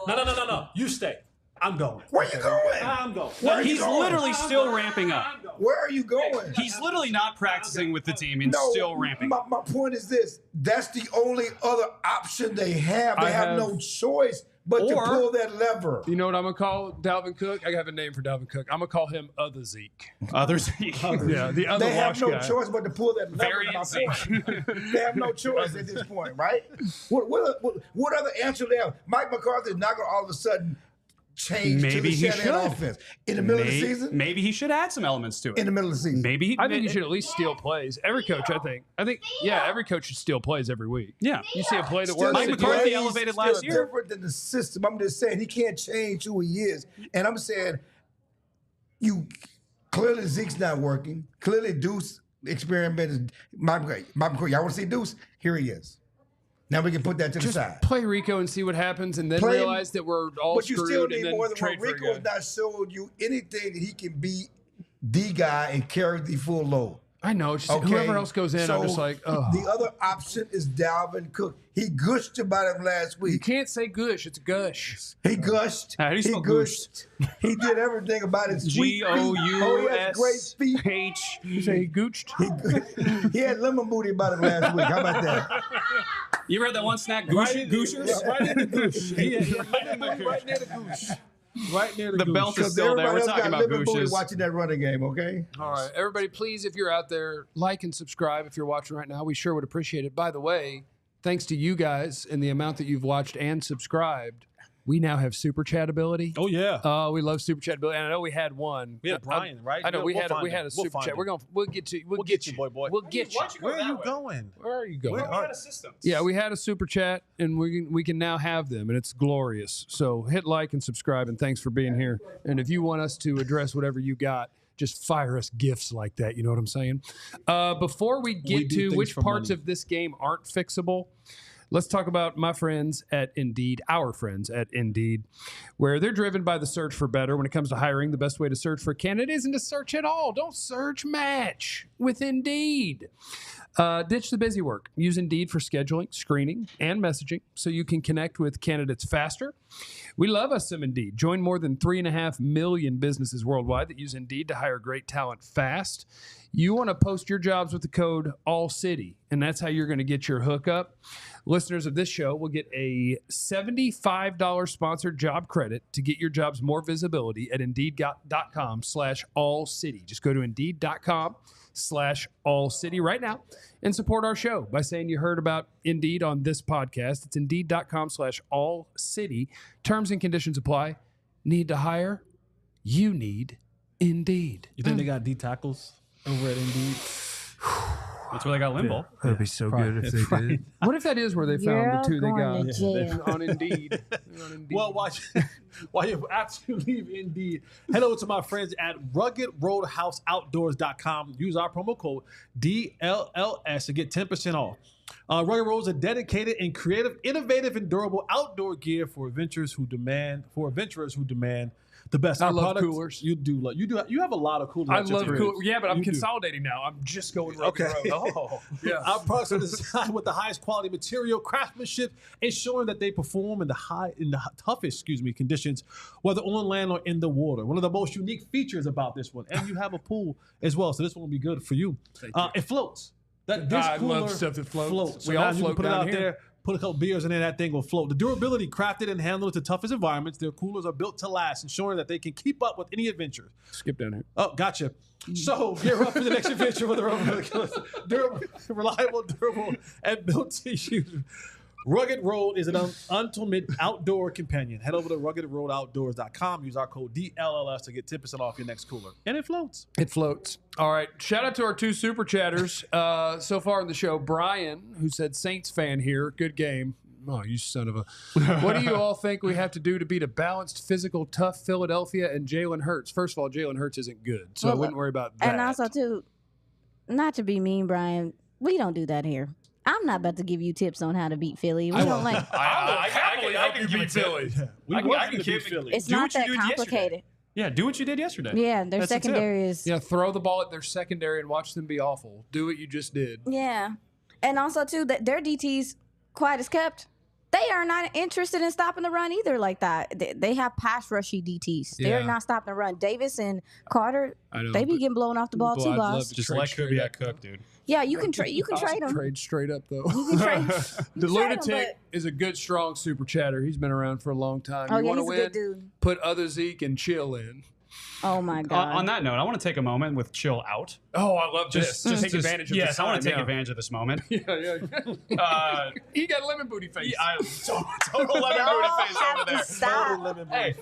[SPEAKER 2] No. You stay. I'm going.
[SPEAKER 5] Where you going?
[SPEAKER 2] I'm going.
[SPEAKER 5] Where are you
[SPEAKER 6] He's
[SPEAKER 5] going?
[SPEAKER 6] literally still ramping up.
[SPEAKER 5] Where are you going?
[SPEAKER 6] He's literally not practicing with the team and still ramping up.
[SPEAKER 5] My point is this. That's the only other option they have. They have no choice but to pull that lever.
[SPEAKER 1] You know what I'm going to call Dalvin Cook? I have a name for Dalvin Cook. I'm going to call him Other Zeke.
[SPEAKER 6] Others.
[SPEAKER 1] Yeah, the other
[SPEAKER 5] They have
[SPEAKER 1] wash
[SPEAKER 5] no
[SPEAKER 1] guy.
[SPEAKER 5] choice but to pull that lever.
[SPEAKER 6] Variant Zeke.
[SPEAKER 5] They have no choice at this point, right? What other answer they have? Mike McCarthy is not going to all of a sudden change
[SPEAKER 6] Maybe
[SPEAKER 5] to the
[SPEAKER 6] he
[SPEAKER 5] Shanahan
[SPEAKER 6] should.
[SPEAKER 5] offense in the middle of the season.
[SPEAKER 6] Maybe he should add some elements to it.
[SPEAKER 5] In the middle of the season,
[SPEAKER 6] Maybe.
[SPEAKER 1] I think you should at least steal plays. Every coach, I think, every coach should steal plays every week.
[SPEAKER 6] Yeah.
[SPEAKER 1] You see a play that
[SPEAKER 5] Still,
[SPEAKER 1] works.
[SPEAKER 6] Mike
[SPEAKER 5] the
[SPEAKER 6] McCarthy
[SPEAKER 5] plays
[SPEAKER 6] elevated
[SPEAKER 5] still
[SPEAKER 6] last year.
[SPEAKER 5] Different than the system. I'm just saying he can't change who he is, and I'm saying you clearly Zeke's not working. Clearly Deuce experiment is Mike McCarthy. Y'all want to see Deuce? Here he is. Now we can put that to the
[SPEAKER 1] Just
[SPEAKER 5] side.
[SPEAKER 1] play Rico and see what happens, and then
[SPEAKER 5] Play him,
[SPEAKER 1] realize that we're all
[SPEAKER 5] But you
[SPEAKER 1] screwed.
[SPEAKER 5] still
[SPEAKER 1] and
[SPEAKER 5] need
[SPEAKER 1] then
[SPEAKER 5] more than
[SPEAKER 1] trade
[SPEAKER 5] one.
[SPEAKER 1] for a
[SPEAKER 5] Rico
[SPEAKER 1] guy.
[SPEAKER 5] has not showed you anything that he can be the guy and carry the full load.
[SPEAKER 1] I know. It's just whoever else goes in, I'm just like, oh.
[SPEAKER 5] The other option is Dalvin Cook. He gushed about him last
[SPEAKER 1] You
[SPEAKER 5] week.
[SPEAKER 1] can't say gush. It's gush.
[SPEAKER 5] He gushed.
[SPEAKER 6] How do you
[SPEAKER 5] He
[SPEAKER 6] spell
[SPEAKER 5] gushed. He did everything about his sweet feet. Oh, he has great feet.
[SPEAKER 6] G-O-U-S-H.
[SPEAKER 1] You say he gooched?
[SPEAKER 5] He had lemon booty about him last week. How about that?
[SPEAKER 6] You ever had that one snack, Gooshers?
[SPEAKER 2] Right in the goosh. Right near the goosh. Right near the
[SPEAKER 6] The
[SPEAKER 2] goosh.
[SPEAKER 6] belt is
[SPEAKER 5] Because
[SPEAKER 6] still there.
[SPEAKER 5] everybody
[SPEAKER 6] We're
[SPEAKER 5] else
[SPEAKER 6] talking
[SPEAKER 5] got
[SPEAKER 6] about
[SPEAKER 5] lemon booty
[SPEAKER 6] Gooshes.
[SPEAKER 5] watching that running game, okay?
[SPEAKER 1] All right. Everybody, please, if you're out there, like and subscribe if you're watching right now. We sure would appreciate it. By the way, thanks to you guys and the amount that you've watched and subscribed, we now have super chat ability.
[SPEAKER 2] Oh, yeah.
[SPEAKER 1] Oh, we love super chat ability. And I know we had one.
[SPEAKER 2] We had Brian, right?
[SPEAKER 1] I know we
[SPEAKER 2] We'll
[SPEAKER 1] had
[SPEAKER 2] find
[SPEAKER 1] we had
[SPEAKER 2] him.
[SPEAKER 1] a super
[SPEAKER 2] find
[SPEAKER 1] chat.
[SPEAKER 2] him.
[SPEAKER 1] We'll get to
[SPEAKER 2] We'll get you, boy.
[SPEAKER 1] We'll get you.
[SPEAKER 2] Where are you going?
[SPEAKER 1] Where are you going?
[SPEAKER 6] We had assistants.
[SPEAKER 1] Yeah, we had a super chat, and we can now have them, and it's glorious. So hit like and subscribe, and thanks for being here. And if you want us to address whatever you got, just fire us gifts like that. You know what I'm saying? Before we get
[SPEAKER 2] do
[SPEAKER 1] to
[SPEAKER 2] things
[SPEAKER 1] which
[SPEAKER 2] for
[SPEAKER 1] parts
[SPEAKER 2] money.
[SPEAKER 1] of this game aren't fixable, let's talk about my friends at Indeed, our friends at Indeed, where they're driven by the search for better. When it comes to hiring, the best way to search for a candidate isn't to search at all. Don't search, match with Indeed. Ditch the busy work. Use Indeed for scheduling, screening, and messaging so you can connect with candidates faster. We love us some Indeed. Join more than 3.5 million businesses worldwide that use Indeed to hire great talent fast. You want to post your jobs with the code ALLCITY, and that's how you're going to get your hookup. Listeners of this show will get a $75 sponsored job credit to get your jobs more visibility at Indeed.com/AllCity. Just go to Indeed.com/AllCity right now and support our show by saying you heard about Indeed on this podcast. It's Indeed.com/AllCity. Terms and conditions apply. Need to hire? You need Indeed.
[SPEAKER 2] You think they got D tackles over at Indeed?
[SPEAKER 6] That's where they got Limbo.
[SPEAKER 1] That'd be so good if they did. What if that is where they found
[SPEAKER 3] You're
[SPEAKER 1] the two they
[SPEAKER 3] going
[SPEAKER 1] got
[SPEAKER 3] to jail.
[SPEAKER 1] on Indeed?
[SPEAKER 2] Well, while you after you leave Indeed, head over to my friends at RuggedRoadhouseOutdoors.com. Use our promo code DLLS to get 10% off. Rugged Roads are dedicated and creative, innovative, and durable outdoor gear for adventurers who demand the best.
[SPEAKER 1] I
[SPEAKER 2] Our
[SPEAKER 1] love
[SPEAKER 2] products-
[SPEAKER 1] coolers.
[SPEAKER 2] You do. You have a lot of coolers.
[SPEAKER 1] I
[SPEAKER 2] at your
[SPEAKER 1] love
[SPEAKER 2] crib.
[SPEAKER 1] cool. Yeah, but I'm
[SPEAKER 2] You do.
[SPEAKER 1] consolidating now. I'm just going Rugged
[SPEAKER 2] Okay.
[SPEAKER 1] Road. Oh, yeah.
[SPEAKER 2] Our products are designed with the highest quality material, craftsmanship, ensuring that they perform in the toughest conditions, whether on land or in the water. One of the most unique features about this one, and you have a pool as well, so this one will be good for you. It floats. This
[SPEAKER 1] I
[SPEAKER 2] cooler
[SPEAKER 1] love stuff that floats.
[SPEAKER 2] So
[SPEAKER 1] We
[SPEAKER 2] now
[SPEAKER 1] all
[SPEAKER 2] you can
[SPEAKER 1] float
[SPEAKER 2] put it
[SPEAKER 1] down
[SPEAKER 2] out
[SPEAKER 1] here.
[SPEAKER 2] there. Put a couple beers in there, that thing will float. The durability, crafted and handled to the toughest environments. Their coolers are built to last, ensuring that they can keep up with any adventure.
[SPEAKER 1] Skip down here.
[SPEAKER 2] Oh, gotcha. So gear up for the next adventure with durable, reliable, durable, and built to use. Rugged Road is an ultimate outdoor companion. Head over to RuggedRoadOutdoors.com. Use our code DLLS to get 10% off your next cooler. And it floats.
[SPEAKER 1] It floats. All right. Shout out to our two super chatters so far in the show. Brian, who said Saints fan here. Good game. Oh, you son of a. What do you all think we have to do to beat a balanced, physical, tough Philadelphia and Jalen Hurts? First of all, Jalen Hurts isn't good, so I wouldn't worry about that.
[SPEAKER 3] And also, too, not to be mean, Brian, we don't do that here. I'm not about to give you tips on how to beat Philly. We don't like.
[SPEAKER 6] I can give it
[SPEAKER 1] Philly.
[SPEAKER 2] We
[SPEAKER 6] I
[SPEAKER 2] want
[SPEAKER 6] can
[SPEAKER 2] you to
[SPEAKER 6] give
[SPEAKER 2] beat
[SPEAKER 6] it-
[SPEAKER 2] Philly.
[SPEAKER 3] It's
[SPEAKER 6] Do
[SPEAKER 3] not
[SPEAKER 6] what you
[SPEAKER 3] that
[SPEAKER 6] did yesterday.
[SPEAKER 3] complicated.
[SPEAKER 6] Yeah, do what you did yesterday.
[SPEAKER 3] Yeah, their
[SPEAKER 6] That's the tip.
[SPEAKER 3] secondary is.
[SPEAKER 1] Yeah, throw the ball at their secondary and watch them be awful. Do what you just did.
[SPEAKER 3] Yeah. And also, too, that their DTs, quiet as kept, they are not interested in stopping the run either like that. They have pass rushy DTs. They're
[SPEAKER 1] Yeah.
[SPEAKER 3] not stopping the run. Davis and Carter,
[SPEAKER 1] I know,
[SPEAKER 3] they be
[SPEAKER 1] but-
[SPEAKER 3] getting blown off the ball
[SPEAKER 1] Boy,
[SPEAKER 3] too,
[SPEAKER 1] I'd love
[SPEAKER 3] boss.
[SPEAKER 1] to
[SPEAKER 6] Just
[SPEAKER 1] trade
[SPEAKER 6] let
[SPEAKER 1] straight
[SPEAKER 6] Kubiak
[SPEAKER 1] up.
[SPEAKER 6] cook, dude.
[SPEAKER 3] Yeah, you can trade them.
[SPEAKER 1] Trade straight up, though.
[SPEAKER 3] You can trade.
[SPEAKER 1] The
[SPEAKER 3] You trade 'em,
[SPEAKER 1] Lunatic is a good, strong super chatter. He's been around for a long time.
[SPEAKER 3] Oh,
[SPEAKER 1] you
[SPEAKER 3] yeah,
[SPEAKER 1] want to
[SPEAKER 3] he's a
[SPEAKER 1] win?
[SPEAKER 3] good dude.
[SPEAKER 1] Put other Zeke and Chill in.
[SPEAKER 3] Oh, my God.
[SPEAKER 6] On that note, I want to take a moment with Chill out.
[SPEAKER 1] Oh, I love this. Just take advantage of
[SPEAKER 6] Yes,
[SPEAKER 1] this
[SPEAKER 6] I want to
[SPEAKER 1] time,
[SPEAKER 6] take advantage of this moment.
[SPEAKER 1] Yeah, yeah. He got lemon booty face.
[SPEAKER 6] Total lemon
[SPEAKER 3] Y'all
[SPEAKER 6] booty face
[SPEAKER 3] have
[SPEAKER 6] over
[SPEAKER 3] to
[SPEAKER 6] there.
[SPEAKER 3] stop.
[SPEAKER 6] Hey,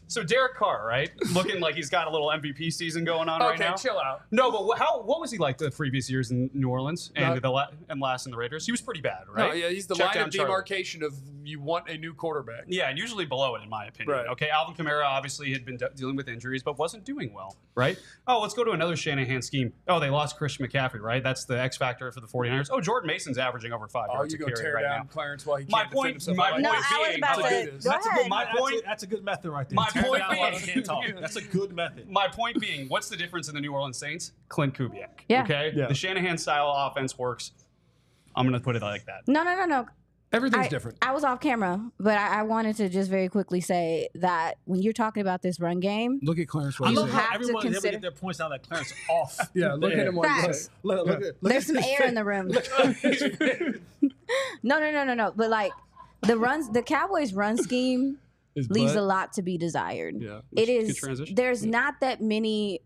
[SPEAKER 6] so Derek Carr, right? Looking like he's got a little MVP season going on right
[SPEAKER 1] Okay,
[SPEAKER 6] now.
[SPEAKER 1] chill out.
[SPEAKER 6] No, but what was he like the previous years in New Orleans and
[SPEAKER 1] No.
[SPEAKER 6] and last in the Raiders? He was pretty bad, right?
[SPEAKER 1] No, yeah, he's the
[SPEAKER 6] Check
[SPEAKER 1] line
[SPEAKER 6] down
[SPEAKER 1] of
[SPEAKER 6] Charlie.
[SPEAKER 1] demarcation of you want a new quarterback.
[SPEAKER 6] Yeah, and usually below it, in my opinion.
[SPEAKER 1] Right.
[SPEAKER 6] Okay, Alvin Kamara obviously had been dealing with injuries, but wasn't doing well, right? Oh, let's go to another Shanahan scheme. Oh, they lost Christian McCaffrey, right? That's the X factor for the 49ers. Oh, Jordan Mason's averaging over 5 yards a carry
[SPEAKER 1] tear
[SPEAKER 6] right
[SPEAKER 1] down
[SPEAKER 6] now.
[SPEAKER 1] Clarence while he
[SPEAKER 6] My
[SPEAKER 1] can't
[SPEAKER 6] point-
[SPEAKER 1] defend himself.
[SPEAKER 6] my
[SPEAKER 1] Like,
[SPEAKER 6] point
[SPEAKER 3] I was
[SPEAKER 6] being-
[SPEAKER 3] about
[SPEAKER 6] I'll
[SPEAKER 3] to.
[SPEAKER 6] do this.
[SPEAKER 3] Go
[SPEAKER 2] That's a
[SPEAKER 3] ahead.
[SPEAKER 2] good,
[SPEAKER 6] My point-
[SPEAKER 2] that's a good method right there.
[SPEAKER 6] My
[SPEAKER 2] Tear
[SPEAKER 6] point
[SPEAKER 2] down while
[SPEAKER 6] being-
[SPEAKER 2] he can't talk. That's a good method.
[SPEAKER 6] My point being, what's the difference in the New Orleans Saints? Clint Kubiak.
[SPEAKER 3] Yeah.
[SPEAKER 6] Okay?
[SPEAKER 1] Yeah.
[SPEAKER 6] The Shanahan style offense works. I'm going to put it like that.
[SPEAKER 3] No.
[SPEAKER 1] Everything's different.
[SPEAKER 3] I was off camera, but I wanted to just very quickly say that when you're talking about this run game,
[SPEAKER 1] Look at Clarence.
[SPEAKER 2] I
[SPEAKER 1] What
[SPEAKER 2] love
[SPEAKER 1] he's
[SPEAKER 3] have
[SPEAKER 2] how
[SPEAKER 3] to
[SPEAKER 2] everyone is able to
[SPEAKER 3] consider-
[SPEAKER 2] get their points down that Clarence off.
[SPEAKER 1] Yeah, look at him like
[SPEAKER 3] Facts.
[SPEAKER 2] Look
[SPEAKER 3] there's some air in the room. No. But like the Cowboys' run scheme
[SPEAKER 1] his
[SPEAKER 3] leaves
[SPEAKER 1] butt.
[SPEAKER 3] a lot to be desired.
[SPEAKER 1] Yeah.
[SPEAKER 3] It
[SPEAKER 6] Good
[SPEAKER 3] is.
[SPEAKER 6] transition.
[SPEAKER 3] There's not that many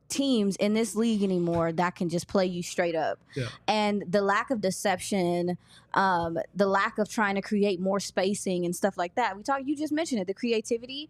[SPEAKER 3] teams in this league anymore that can just play you straight up.
[SPEAKER 1] Yeah.
[SPEAKER 3] And the lack of deception, the lack of trying to create more spacing and stuff like that. You just mentioned it, the creativity.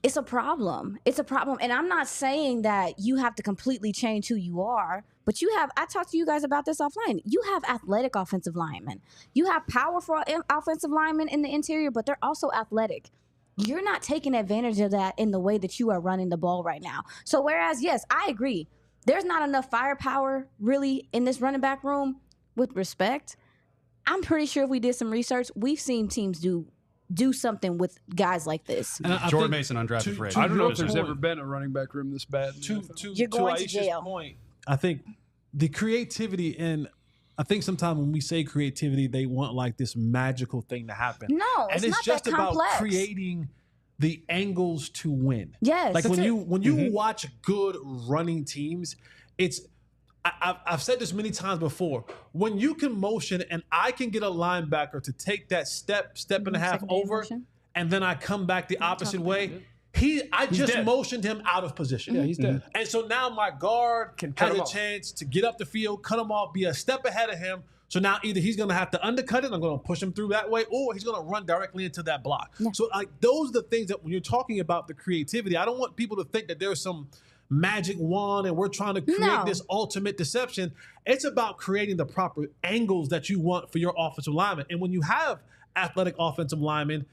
[SPEAKER 3] It's a problem. It's a problem. And I'm not saying that you have to completely change who you are, but I talked to you guys about this offline. You have athletic offensive linemen. You have powerful offensive linemen in the interior, but they're also athletic. You're not taking advantage of that in the way that you are running the ball right now. So whereas, yes, I agree, there's not enough firepower really in this running back room with respect. I'm pretty sure if we did some research, we've seen teams do something with guys like this.
[SPEAKER 2] And I
[SPEAKER 6] Jordan
[SPEAKER 2] think
[SPEAKER 6] Mason undrafted free agent.
[SPEAKER 1] I don't know if
[SPEAKER 2] Jordan's
[SPEAKER 1] there's
[SPEAKER 2] point-
[SPEAKER 1] ever been a running back room this bad.
[SPEAKER 3] You're going to
[SPEAKER 2] Aisha's
[SPEAKER 3] jail.
[SPEAKER 2] point, I think the creativity, and I think sometimes when we say creativity, they want like this magical thing to happen.
[SPEAKER 3] No,
[SPEAKER 2] and
[SPEAKER 3] it's not
[SPEAKER 2] just
[SPEAKER 3] that
[SPEAKER 2] about
[SPEAKER 3] complex.
[SPEAKER 2] creating the angles to win.
[SPEAKER 3] Yes.
[SPEAKER 2] Like
[SPEAKER 3] That's
[SPEAKER 2] when
[SPEAKER 3] it.
[SPEAKER 2] you watch good running teams, I've said this many times before. When you can motion and I can get a linebacker to take that step and a half
[SPEAKER 3] Secondary
[SPEAKER 2] over,
[SPEAKER 3] motion.
[SPEAKER 2] and then I come back the opposite
[SPEAKER 3] about
[SPEAKER 2] way. I just
[SPEAKER 1] dead.
[SPEAKER 2] motioned him out of position.
[SPEAKER 1] Yeah, he's dead.
[SPEAKER 2] And so now my guard
[SPEAKER 1] Can cut
[SPEAKER 2] has
[SPEAKER 1] him
[SPEAKER 2] a
[SPEAKER 1] off.
[SPEAKER 2] chance to get up the field, cut him off, be a step ahead of him. So now either he's going to have to undercut it, I'm going to push him through that way, or he's going to run directly into that block. So like those are the things that when you're talking about the creativity, I don't want people to think that there's some magic wand and we're trying to create
[SPEAKER 3] No.
[SPEAKER 2] this ultimate deception. It's about creating the proper angles that you want for your offensive lineman. And when you have athletic offensive linemen,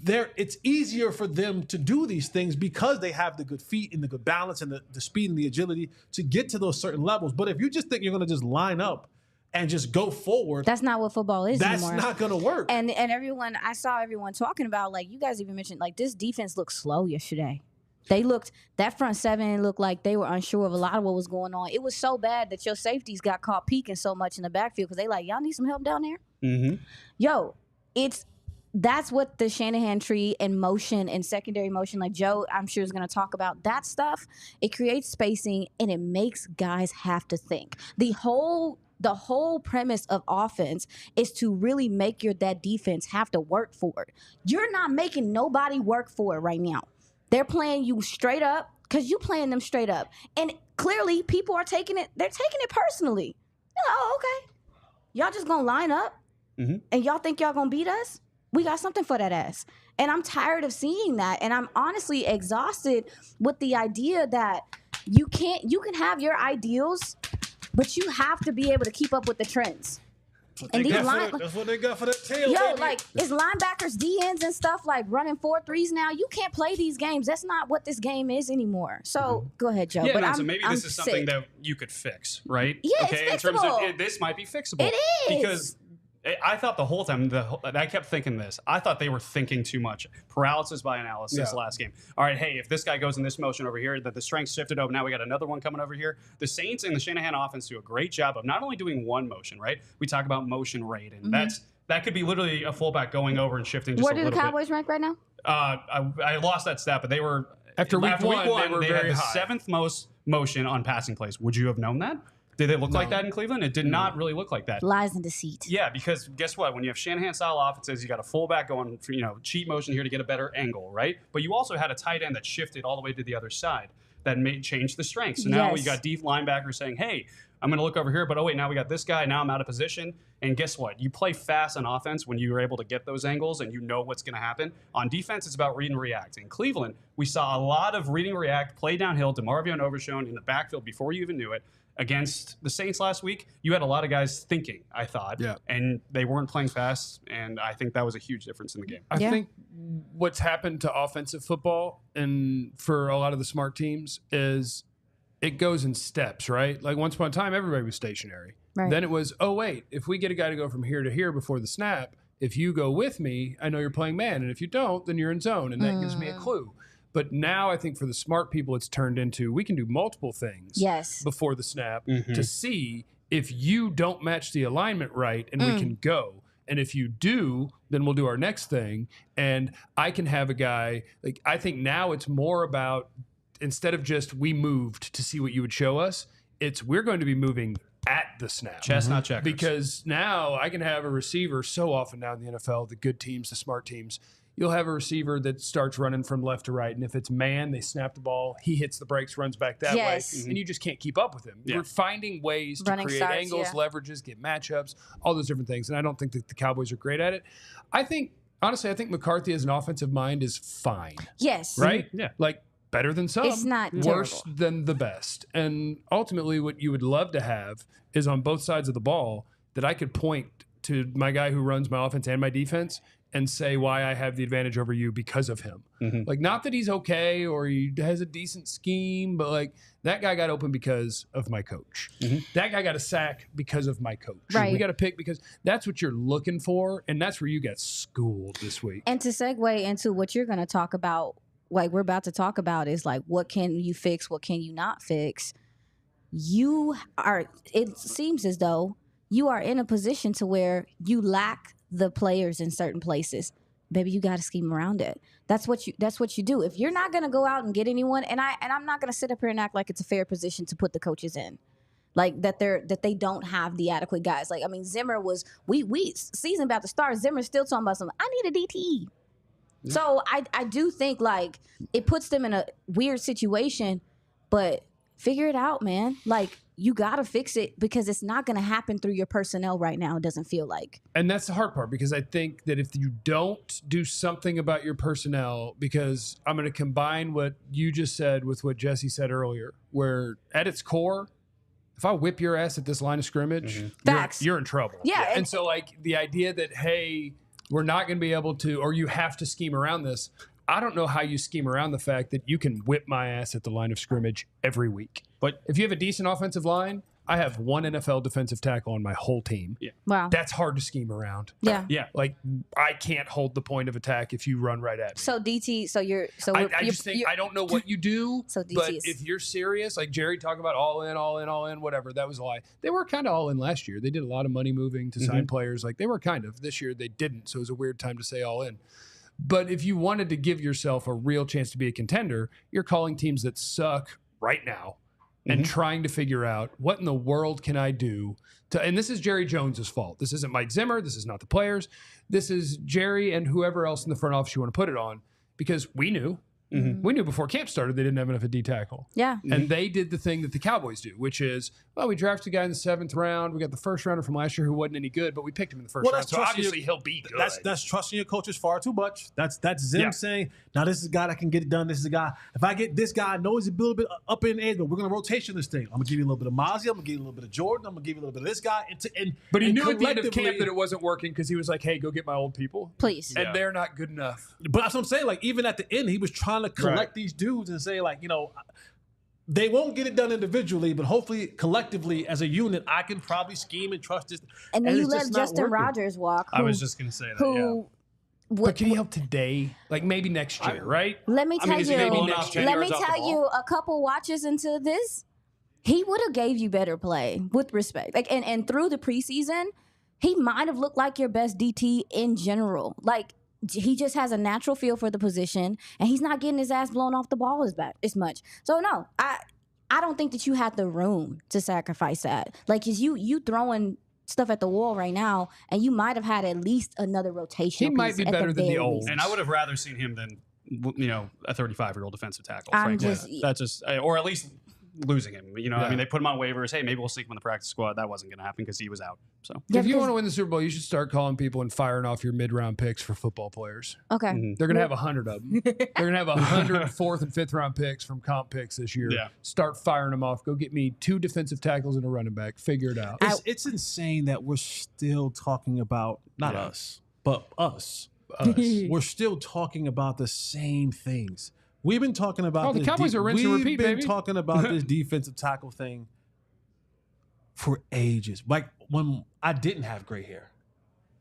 [SPEAKER 2] it's easier for them to do these things because they have the good feet and the good balance and the speed and the agility to get to those certain levels. But if you just think you're going to just line up and just go forward,
[SPEAKER 3] That's not what football is
[SPEAKER 2] that's
[SPEAKER 3] anymore.
[SPEAKER 2] not going to work.
[SPEAKER 3] And everyone, I saw everyone talking about, like, you guys even mentioned, like, this defense looked slow yesterday. That front seven looked like they were unsure of a lot of what was going on. It was so bad that your safeties got caught peeking so much in the backfield because they like, y'all need some help down there?
[SPEAKER 6] Mm-hmm.
[SPEAKER 3] Yo, that's what the Shanahan tree and motion and secondary motion, like Joe, I'm sure is going to talk about that stuff. It creates spacing and it makes guys have to think. The whole premise of offense is to really make that defense have to work for it. You're not making nobody work for it right now. They're playing you straight up because you playing them straight up. And clearly people are taking it personally. Oh, okay. Y'all just going to line up and y'all think y'all going to beat us? We got something for that ass. And I'm tired of seeing that. And I'm honestly exhausted with the idea that you can have your ideals, but you have to be able to keep up with the trends. And
[SPEAKER 2] that's what they got for that tail,
[SPEAKER 3] yo,
[SPEAKER 2] baby.
[SPEAKER 3] like, it's linebackers, DNs, and stuff like running 4-3s now. You can't play these games. That's not what this game is anymore. So go ahead, Joe.
[SPEAKER 6] Yeah,
[SPEAKER 3] but
[SPEAKER 6] no,
[SPEAKER 3] I'm,
[SPEAKER 6] so maybe
[SPEAKER 3] I'm
[SPEAKER 6] this is something
[SPEAKER 3] sick.
[SPEAKER 6] that you could fix, right?
[SPEAKER 3] Yeah, it's
[SPEAKER 6] okay, in terms of
[SPEAKER 3] fixable.
[SPEAKER 6] this might be fixable.
[SPEAKER 3] It is.
[SPEAKER 6] Because I thought the whole time, I kept thinking this. I thought they were thinking too much. Paralysis by analysis last game. All right, hey, if this guy goes in this motion over here, that the strength shifted over, now we got another one coming over here. The Saints and the Shanahan offense do a great job of not only doing one motion, right? We talk about motion rate, and that could be literally a fullback going over and shifting just
[SPEAKER 3] Where
[SPEAKER 6] a
[SPEAKER 3] do the
[SPEAKER 6] little bit.
[SPEAKER 3] Cowboys rank right now?
[SPEAKER 6] I lost that stat, but they were
[SPEAKER 1] After week one, they were
[SPEAKER 6] had
[SPEAKER 1] very
[SPEAKER 6] the
[SPEAKER 1] high.
[SPEAKER 6] 7th most motion on passing plays. Would you have known that? Did it look like that in Cleveland? It did not really look like that.
[SPEAKER 3] Lies and deceit.
[SPEAKER 6] Yeah, because guess what? When you have Shanahan-style offenses, you got a fullback going for, cheat motion here to get a better angle, right? But you also had a tight end that shifted all the way to the other side that change the strength. So now you got deep linebackers saying, hey, I'm going to look over here, but oh wait, now we got this guy. Now I'm out of position. And guess what? You play fast on offense when you are able to get those angles and you know what's going to happen. On defense, it's about read and react. In Cleveland, we saw a lot of read and react, play downhill, DeMarvion Overshown in the backfield before you even knew it. Against the Saints last week, you had a lot of guys thinking, I thought, and they weren't playing fast, and I think that was a huge difference in the game.
[SPEAKER 1] I think what's happened to offensive football and for a lot of the smart teams is it goes in steps, right? Like once upon a time, everybody was stationary. Right. Then it was, oh, wait, if we get a guy to go from here to here before the snap, if you go with me, I know you're playing man, and if you don't, then you're in zone, and that gives me a clue. But now I think for the smart people, it's turned into we can do multiple things before the snap to see if you don't match the alignment right and we can go. And if you do, then we'll do our next thing. And I can have a guy, like I think now it's more about instead of just we moved to see what you would show us, it's we're going to be moving at the snap.
[SPEAKER 6] Chestnut checkers.
[SPEAKER 1] Because now I can have a receiver so often now in the NFL, the good teams, the smart teams, you'll have a receiver that starts running from left to right. And if it's man, they snap the ball. He hits the brakes, runs back that way. And you just can't keep up with him. We're finding ways to create angles, leverages, get matchups, all those different things. And I don't think that the Cowboys are great at it. Honestly, I think McCarthy as an offensive mind is fine.
[SPEAKER 3] Yes.
[SPEAKER 1] Right? Yeah. Like better than some.
[SPEAKER 3] It's not
[SPEAKER 1] worse
[SPEAKER 3] terrible.
[SPEAKER 1] Than the best. And ultimately what you would love to have is on both sides of the ball that I could point to my guy who runs my offense and my defense and say why I have the advantage over you because of him. Like, not that he's okay or he has a decent scheme, but like that guy got open because of my coach. That guy got a sack because of my coach.
[SPEAKER 3] Right.
[SPEAKER 1] We got to pick because that's what you're looking for, and that's where you got schooled this week.
[SPEAKER 3] And to segue into what you're going to talk about, like we're about to talk about is like, what can you fix? What can you not fix? It seems as though you are in a position to where you lack the players in certain places. Baby, you got to scheme around it. That's what you do. If you're not going to go out and get anyone, and I'm not going to sit up here and act like it's a fair position to put the coaches in. Like that they don't have the adequate guys. Like, I mean, Zimmer was season about to start. Zimmer's still talking about something. I need a DTE. So I do think like it puts them in a weird situation, but figure it out, man. Like you got to fix it because it's not going to happen through your personnel right now. It doesn't feel like.
[SPEAKER 1] And that's the hard part because I think that if you don't do something about your personnel, because I'm going to combine what you just said with what Jesse said earlier, where at its core, if I whip your ass at this line of scrimmage, you're in trouble.
[SPEAKER 3] Yeah.
[SPEAKER 1] And so like the idea that, hey, we're not going to be able to, or you have to scheme around this. I don't know how you scheme around the fact that you can whip my ass at the line of scrimmage every week. But if you have a decent offensive line, I have one NFL defensive tackle on my whole team.
[SPEAKER 6] Yeah.
[SPEAKER 3] Wow.
[SPEAKER 1] That's hard to scheme around.
[SPEAKER 3] Yeah.
[SPEAKER 6] Yeah.
[SPEAKER 1] Like I can't hold the point of attack if you run right at me.
[SPEAKER 3] So DT,
[SPEAKER 1] I just think I don't know what you do.
[SPEAKER 3] So DT
[SPEAKER 1] but
[SPEAKER 3] is,
[SPEAKER 1] if you're serious, like Jerry talked about all in, whatever, that was a lie. They were kind of all in last year. They did a lot of money moving to sign players. Like they were kind of. This year they didn't. So it was a weird time to say all in. But if you wanted to give yourself a real chance to be a contender, you're calling teams that suck right now and trying to figure out what in the world can I do to, and this is Jerry Jones's fault. This isn't Mike Zimmer. This is not the players. This is Jerry and whoever else in the front office you want to put it on, because we knew. We knew before camp started they didn't have enough at D tackle.
[SPEAKER 3] Yeah.
[SPEAKER 1] And they did the thing that the Cowboys do, which is, well, we drafted a guy in the 7th round. We got the first rounder from last year who wasn't any good, but we picked him in the first round. So obviously he'll be good.
[SPEAKER 2] That's trusting your coaches far too much. That's Zim saying, now this is a guy that can get it done. This is a guy. If I get this guy, I know he's a little bit up in age, but we're going to rotation this thing. I'm going to give you a little bit of Mozzie. I'm going to give you a little bit of Jordan. I'm going to give you a little bit of this guy.
[SPEAKER 1] But he knew at the end of camp that it wasn't working because he was like, hey, go get my old people.
[SPEAKER 3] Please.
[SPEAKER 1] And they're not good enough.
[SPEAKER 2] But that's what I'm saying. Like, even at the end, he was trying to collect these dudes and say, like, you know, they won't get it done individually, but hopefully collectively as a unit, I can probably scheme and trust this.
[SPEAKER 3] And then you let Justin Rogers walk.
[SPEAKER 6] I was just going to say that,
[SPEAKER 1] But can he help today? Like maybe next year, right?
[SPEAKER 3] Let me tell you, a couple watches into this, he would have gave you better play with respect. Like, and through the preseason, he might have looked like your best DT in general. Like, he just has a natural feel for the position, and he's not getting his ass blown off the ball as much. So no, I don't think that you had the room to sacrifice that. Like, is you throwing stuff at the wall right now, and you might have had at least another rotation.
[SPEAKER 1] He might be better than the old.
[SPEAKER 6] And I would have rather seen him than, you know, a 35-year-old defensive tackle.
[SPEAKER 3] I'm
[SPEAKER 6] frankly.
[SPEAKER 3] just,
[SPEAKER 6] that's just, or at least losing him. You know, I mean, they put him on waivers. Hey, maybe we'll sneak him in the practice squad. That wasn't going to happen because he was out. So
[SPEAKER 1] if you want to win the Super Bowl, you should start calling people and firing off your mid-round picks for football players.
[SPEAKER 3] Okay.
[SPEAKER 1] They're going to have 100 of them. They're going to have 100 fourth and fifth round picks from comp picks this year.
[SPEAKER 6] Yeah.
[SPEAKER 1] Start firing them off. Go get me 2 defensive tackles and a running back. Figure it out.
[SPEAKER 2] It's insane that we're still talking about, not us, but us. We're still talking about the same things. We've been talking about
[SPEAKER 1] the Cowboys are rinse and repeat,
[SPEAKER 2] We've been
[SPEAKER 1] baby.
[SPEAKER 2] talking about this defensive tackle thing for ages. Like when I didn't have gray hair,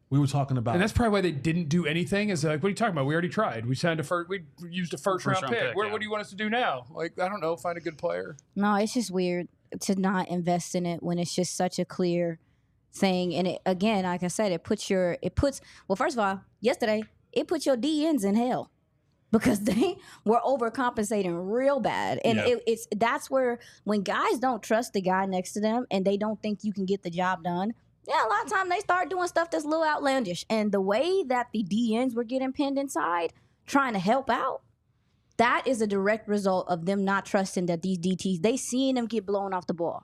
[SPEAKER 2] we were talking about.
[SPEAKER 1] And that's probably why they didn't do anything. Is like, what are you talking about? We already tried. We signed we used a first round pick. What do you want us to do now? Like, I don't know. Find a good player.
[SPEAKER 3] No, it's just weird to not invest in it when it's just such a clear thing. And it, again, like I said, well, first of all, yesterday it put your DNs in hell. Because they were overcompensating real bad. And that's where when guys don't trust the guy next to them and they don't think you can get the job done, a lot of times they start doing stuff that's a little outlandish. And the way that the DNs were getting pinned inside, trying to help out, that is a direct result of them not trusting that these DTs, they seeing them get blown off the ball.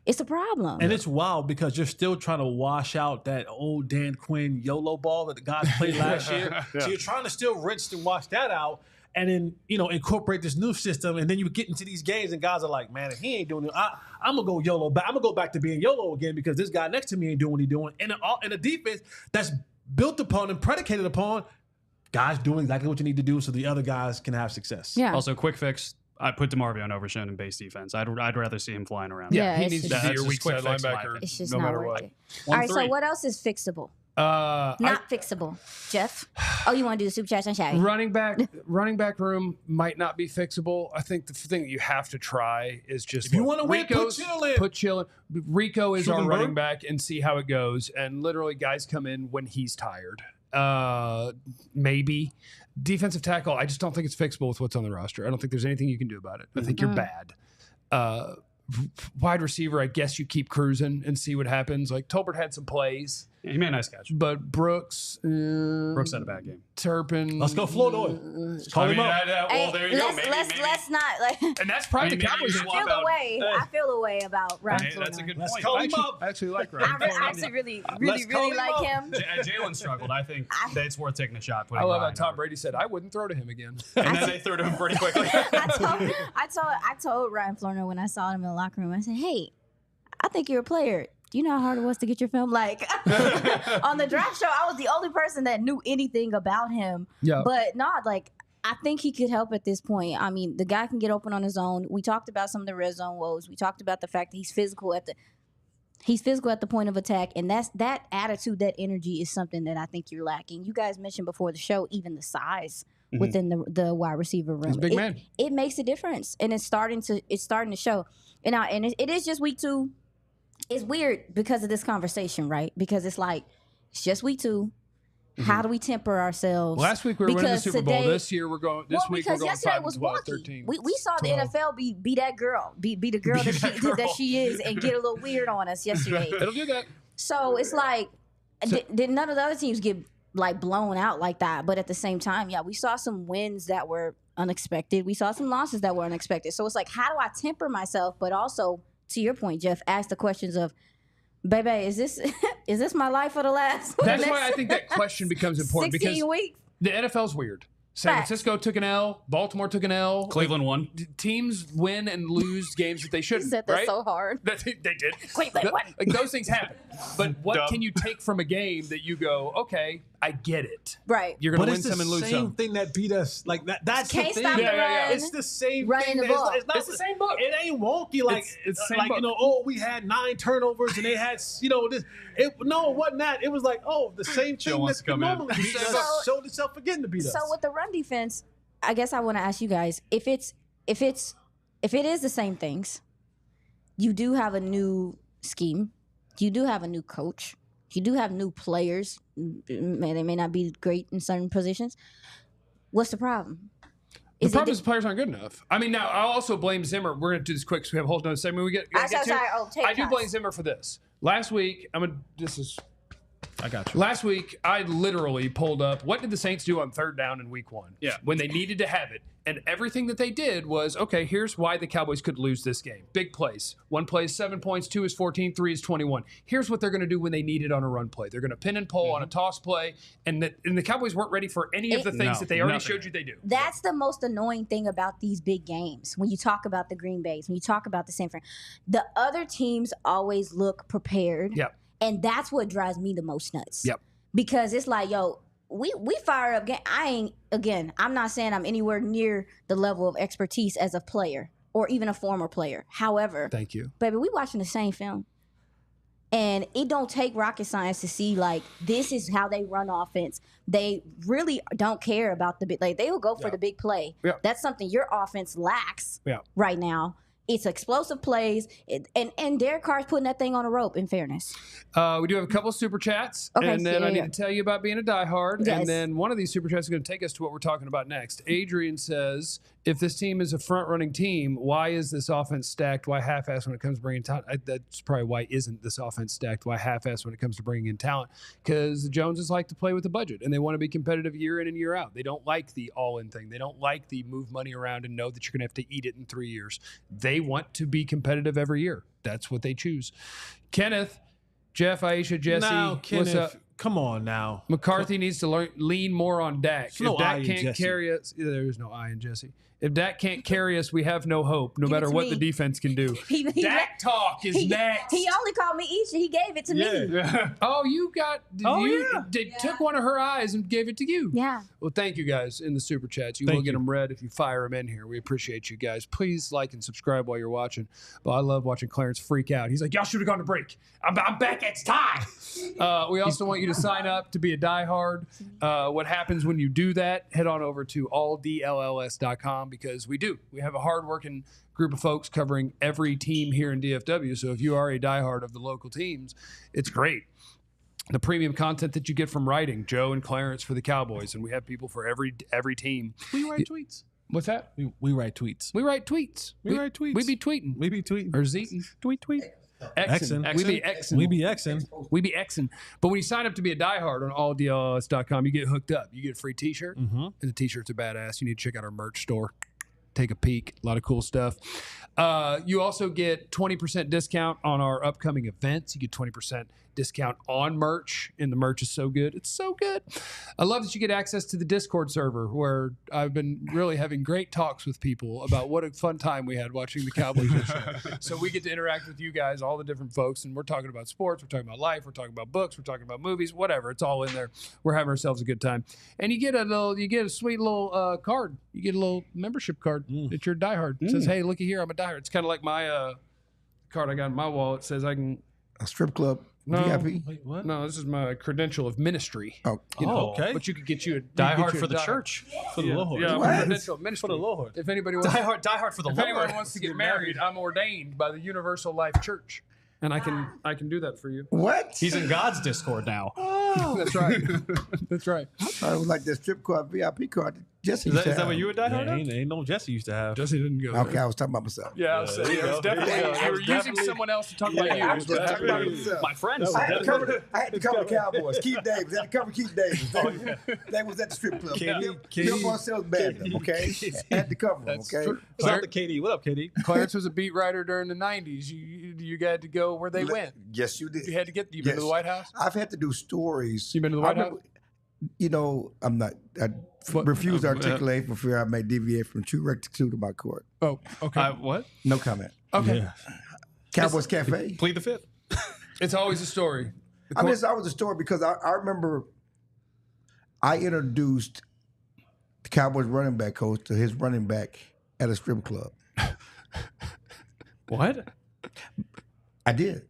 [SPEAKER 3] It's a problem.
[SPEAKER 2] And it's wild because you're still trying to wash out that old Dan Quinn YOLO ball that the guys played last year. So you're trying to still rinse and wash that out and then, incorporate this new system. And then you get into these games and guys are like, man, if he ain't doing it, I'm going to go YOLO back. I'm going to go back to being YOLO again because this guy next to me ain't doing what he's doing. And a defense that's built upon and predicated upon guys doing exactly what you need to do so the other guys can have success.
[SPEAKER 3] Yeah.
[SPEAKER 6] Also, quick fix. I put DeMarvion Overshown in base defense. I'd rather see him flying around.
[SPEAKER 3] Yeah,
[SPEAKER 1] he needs to be your weak side linebacker.
[SPEAKER 3] It's just
[SPEAKER 1] no
[SPEAKER 3] not
[SPEAKER 1] matter
[SPEAKER 3] worth
[SPEAKER 1] what.
[SPEAKER 3] it. All right, so what else is fixable? Not fixable, Jeff. Oh, you want to do the super chat? Sunshine?
[SPEAKER 1] Running back room might not be fixable. I think the thing that you have to try is just
[SPEAKER 2] if you want to win, put Chill in.
[SPEAKER 1] Rico is our running back and see how it goes. And literally, guys come in when he's tired. Maybe. Defensive tackle, I just don't think it's fixable with what's on the roster. I don't think there's anything you can do about it. I think you're bad. Wide receiver, I guess you keep cruising and see what happens. Like Tolbert had some plays.
[SPEAKER 6] Yeah, he made a nice catch.
[SPEAKER 1] But Brooks had
[SPEAKER 6] a bad game.
[SPEAKER 1] Turpin.
[SPEAKER 2] Let's go Floyd. Call him up.
[SPEAKER 6] Well, there you go.
[SPEAKER 3] Let's not like.
[SPEAKER 1] And that's probably the Cowboys.
[SPEAKER 3] I feel a way about Ryan.
[SPEAKER 6] That's a good point.
[SPEAKER 2] Let's call him up.
[SPEAKER 1] I actually like Ryan.
[SPEAKER 3] I actually really like him.
[SPEAKER 6] Jalen struggled. I think that it's worth taking a shot.
[SPEAKER 1] I love how Tom Brady said, I wouldn't throw to him again.
[SPEAKER 6] And then they threw to him pretty quickly.
[SPEAKER 3] I told Ryan Florno when I saw him in the locker room, I said, hey, I think you're a player. Do you know how hard it was to get your film? Like, on the draft show, I was the only person that knew anything about him. Yeah. But not like, I think he could help at this point. I mean, the guy can get open on his own. We talked about some of the red zone woes. We talked about the fact that he's physical at the point of attack, and that attitude, that energy is something that I think you're lacking. You guys mentioned before the show, even the size within the wide receiver room.
[SPEAKER 1] He's a big man.
[SPEAKER 3] It makes a difference, and it's starting to show. And it is just week 2. It's weird because of this conversation, right? Because it's like, it's just week 2. How do we temper ourselves?
[SPEAKER 1] Last week we were winning the Super Bowl. This year we're going. This week we're going 5 and 12, 13.
[SPEAKER 3] We saw 12. The NFL be that girl, be the girl that she is, and get a little weird on us yesterday.
[SPEAKER 1] It'll do that.
[SPEAKER 3] So it's like, did none of the other teams get like blown out like that? But at the same time, we saw some wins that were unexpected. We saw some losses that were unexpected. So it's like, how do I temper myself, but also, to your point, Jeff, ask the questions of, baby, is this my life for the last?
[SPEAKER 1] That's why I think that question becomes important
[SPEAKER 3] 16 weeks.
[SPEAKER 1] The NFL's weird. San Francisco took an L. Baltimore took an L.
[SPEAKER 6] Cleveland won.
[SPEAKER 1] Teams win and lose games that they shouldn't.
[SPEAKER 3] You said that so hard.
[SPEAKER 1] They did.
[SPEAKER 3] Cleveland won.
[SPEAKER 1] Like those things happen. But what can you take from a game that you go, okay, I get it.
[SPEAKER 3] Right.
[SPEAKER 1] You're going to win some and lose some.
[SPEAKER 2] It's the same thing that beat us. Like that's the thing.
[SPEAKER 3] Stop the run.
[SPEAKER 2] It's the same
[SPEAKER 3] running
[SPEAKER 2] thing.
[SPEAKER 3] The ball.
[SPEAKER 2] It's the same book. It ain't wonky like
[SPEAKER 1] it's the same book.
[SPEAKER 2] we had 9 turnovers and they had this. No, it wasn't that. It was like, the same thing that normally beat us showed itself again to beat us.
[SPEAKER 3] So with the run defense, I guess I want to ask you guys, if it is the same things, you do have a new scheme, you do have a new coach, you do have new players. They may not be great in certain positions. What's the problem?
[SPEAKER 1] The problem is the players aren't good enough. I mean, now I'll also blame Zimmer. We're going to do this quick, so we have a whole nother segment. I do blame Zimmer for this. Last week,
[SPEAKER 2] I got you.
[SPEAKER 1] Last week, I literally pulled up what did the Saints do on third down in week 1?
[SPEAKER 6] Yeah.
[SPEAKER 1] When they needed to have it. And everything that they did was, okay, here's why the Cowboys could lose this game. Big plays. 1 play is 7 points, 2 is 14, 3 is 21. Here's what they're going to do when they need it on a run play. They're going to pin and pull on a toss play. And the Cowboys weren't ready for any of the things that they already showed you they do.
[SPEAKER 3] That's the most annoying thing about these big games. When you talk about the Green Bays, when you talk about the San Fran, the other teams always look prepared.
[SPEAKER 1] Yep.
[SPEAKER 3] And that's what drives me the most nuts.
[SPEAKER 1] Yep.
[SPEAKER 3] Because it's like, yo, we fire up. I'm not saying I'm anywhere near the level of expertise as a player or even a former player. However,
[SPEAKER 1] thank you,
[SPEAKER 3] baby, we watching the same film. And it don't take rocket science to see, like, this is how they run offense. They really don't care about the big, like, they will go for the big play.
[SPEAKER 1] Yeah.
[SPEAKER 3] That's something your offense lacks right now. It's explosive plays, and Derek Carr's putting that thing on a rope, in fairness.
[SPEAKER 1] We do have a couple of super chats, and then I need to tell you about being a diehard.
[SPEAKER 3] Yes.
[SPEAKER 1] And then one of these super chats is going to take us to what we're talking about next. Adrian says, if this team is a front-running team, why is this offense stacked? Why half-assed when it comes to bringing talent? That's probably why isn't this offense stacked? Why half-assed when it comes to bringing in talent? Because the Joneses like to play with the budget, and they want to be competitive year in and year out. They don't like the all-in thing. They don't like the move money around and know that you're going to have to eat it in 3 years. They want to be competitive every year. That's what they choose. Kenneth, Jeff, Aisha, Jesse,
[SPEAKER 2] Now, Kenneth,
[SPEAKER 1] what's up?
[SPEAKER 2] come on now.
[SPEAKER 1] McCarthy needs to lean more on Dak.
[SPEAKER 2] There's no
[SPEAKER 1] if Dak
[SPEAKER 2] I in
[SPEAKER 1] can't
[SPEAKER 2] Jesse.
[SPEAKER 1] carry us, there is no I in Jesse. If Dak can't carry us, we have no hope, no matter what the defense can do. Dak talk is next.
[SPEAKER 3] He only called me Isha. He gave it to me.
[SPEAKER 1] Oh, you got took one of her eyes and gave it to you.
[SPEAKER 3] Yeah.
[SPEAKER 1] Well, thank you guys in the super chats. You will get them read if you fire them in here. We appreciate you guys. Please like and subscribe while you're watching. But I love watching Clarence freak out. He's like, y'all should have gone to break. I'm back. It's time. We also want you to sign up to be a diehard. What happens when you do that? Head on over to alldlls.com because we do. We have a hardworking group of folks covering every team here in DFW. So if you are a diehard of the local teams, it's great. The premium content that you get from writing, Joe and Clarence for the Cowboys, and we have people for every team.
[SPEAKER 2] We write tweets.
[SPEAKER 1] What's that?
[SPEAKER 2] We write tweets.
[SPEAKER 1] We write tweets.
[SPEAKER 2] We write tweets.
[SPEAKER 1] We be tweeting.
[SPEAKER 2] We be tweeting.
[SPEAKER 1] Or zeeting.
[SPEAKER 2] Tweet.
[SPEAKER 1] Xing. We be Xing.
[SPEAKER 2] We be Xing.
[SPEAKER 1] We be Xing. But when you sign up to be a diehard on alldlls.com, you get hooked up. You get a free t-shirt. And the t-shirts are badass. You need to check out our merch store. Take a peek. A lot of cool stuff. You also get 20% discount on our upcoming events. You get 20% discount on merch, and the merch is so good. It's so good. I love that you get access to the Discord server where I've been really having great talks with people about what a fun time we had watching the Cowboys this year. So we get to interact with you guys, all the different folks, and we're talking about sports, we're talking about life, we're talking about books, we're talking about movies, whatever. It's all in there. We're having ourselves a good time. And you get a sweet little card. You get a little membership card that you're a diehard. It says, hey, looky here, I'm a diehard. It's kind of like my card I got in my wall. It says I can...
[SPEAKER 5] A strip club.
[SPEAKER 1] No,
[SPEAKER 5] VIP?
[SPEAKER 2] Wait, what?
[SPEAKER 1] No, this is my credential of ministry.
[SPEAKER 5] Oh,
[SPEAKER 2] okay.
[SPEAKER 1] But you could get you a
[SPEAKER 6] Diehard for the church.
[SPEAKER 2] For the Lord.
[SPEAKER 1] Yeah,
[SPEAKER 5] What?
[SPEAKER 1] my credential of ministry.
[SPEAKER 2] For the Lord.
[SPEAKER 1] If anybody wants,
[SPEAKER 6] Diehard for the
[SPEAKER 1] if
[SPEAKER 6] Lord.
[SPEAKER 1] anyone wants to get married, I'm ordained by the Universal Life Church, and I can do that for you.
[SPEAKER 5] what?
[SPEAKER 6] He's in God's Discord now.
[SPEAKER 1] That's right. That's right.
[SPEAKER 5] I thought it was like that strip club VIP card that Jesse
[SPEAKER 6] Is
[SPEAKER 5] used to
[SPEAKER 6] that
[SPEAKER 5] have.
[SPEAKER 6] what you would diehard of?
[SPEAKER 2] Ain't no Jesse used to have.
[SPEAKER 1] Jesse didn't go.
[SPEAKER 5] Okay,
[SPEAKER 1] there.
[SPEAKER 5] I was talking about myself.
[SPEAKER 1] Yeah, I was saying, it was definitely. You were using someone else to talk about you.
[SPEAKER 5] I was talking about myself.
[SPEAKER 6] My friends.
[SPEAKER 5] I had to cover the Cowboys. Keith Davis. I had to cover Keith Davis. They was at the strip club. Bill Parcells banned them, okay? I had to cover them, okay?
[SPEAKER 1] true.
[SPEAKER 2] Shout out to KD. What up, KD?
[SPEAKER 1] Clarence was a beat writer during the '90s. You had to go where they went.
[SPEAKER 5] Yes, you did.
[SPEAKER 1] You had to get. You been to the White House?
[SPEAKER 5] I've had to do stories.
[SPEAKER 1] You been to the White House?
[SPEAKER 5] You know, I'm not. I refuse to articulate for fear I may deviate from true rectitude of my court.
[SPEAKER 1] Oh, okay.
[SPEAKER 6] What?
[SPEAKER 5] No comment.
[SPEAKER 1] Okay.
[SPEAKER 2] Yeah.
[SPEAKER 5] Cowboys Cafe.
[SPEAKER 6] Plead the fifth.
[SPEAKER 1] It's always a story.
[SPEAKER 5] I mean, it's always a story because I remember I introduced the Cowboys running back coach to his running back at a strip club.
[SPEAKER 6] What?
[SPEAKER 5] I did.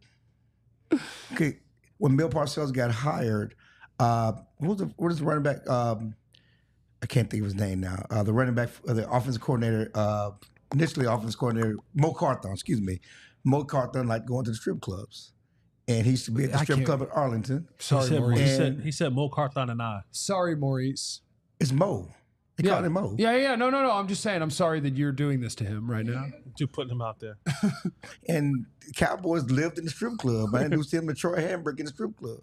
[SPEAKER 5] Okay. When Bill Parcells got hired, what is the running back? I can't think of his name now. The running back, the offensive coordinator, initially offensive coordinator, Mo Carthon, Mo Carthon liked going to the strip clubs. And he used to be at the strip club at Arlington.
[SPEAKER 1] Sorry, Maurice.
[SPEAKER 2] He said Mo Carthon and I.
[SPEAKER 1] Sorry, Maurice.
[SPEAKER 5] It's Mo. They call him Mo.
[SPEAKER 1] Yeah. No. I'm just saying. I'm sorry that you're doing this to him right now.
[SPEAKER 2] You putting him out there.
[SPEAKER 5] And the Cowboys lived in the strip club. I introduced him to Troy Hambrick in the strip club.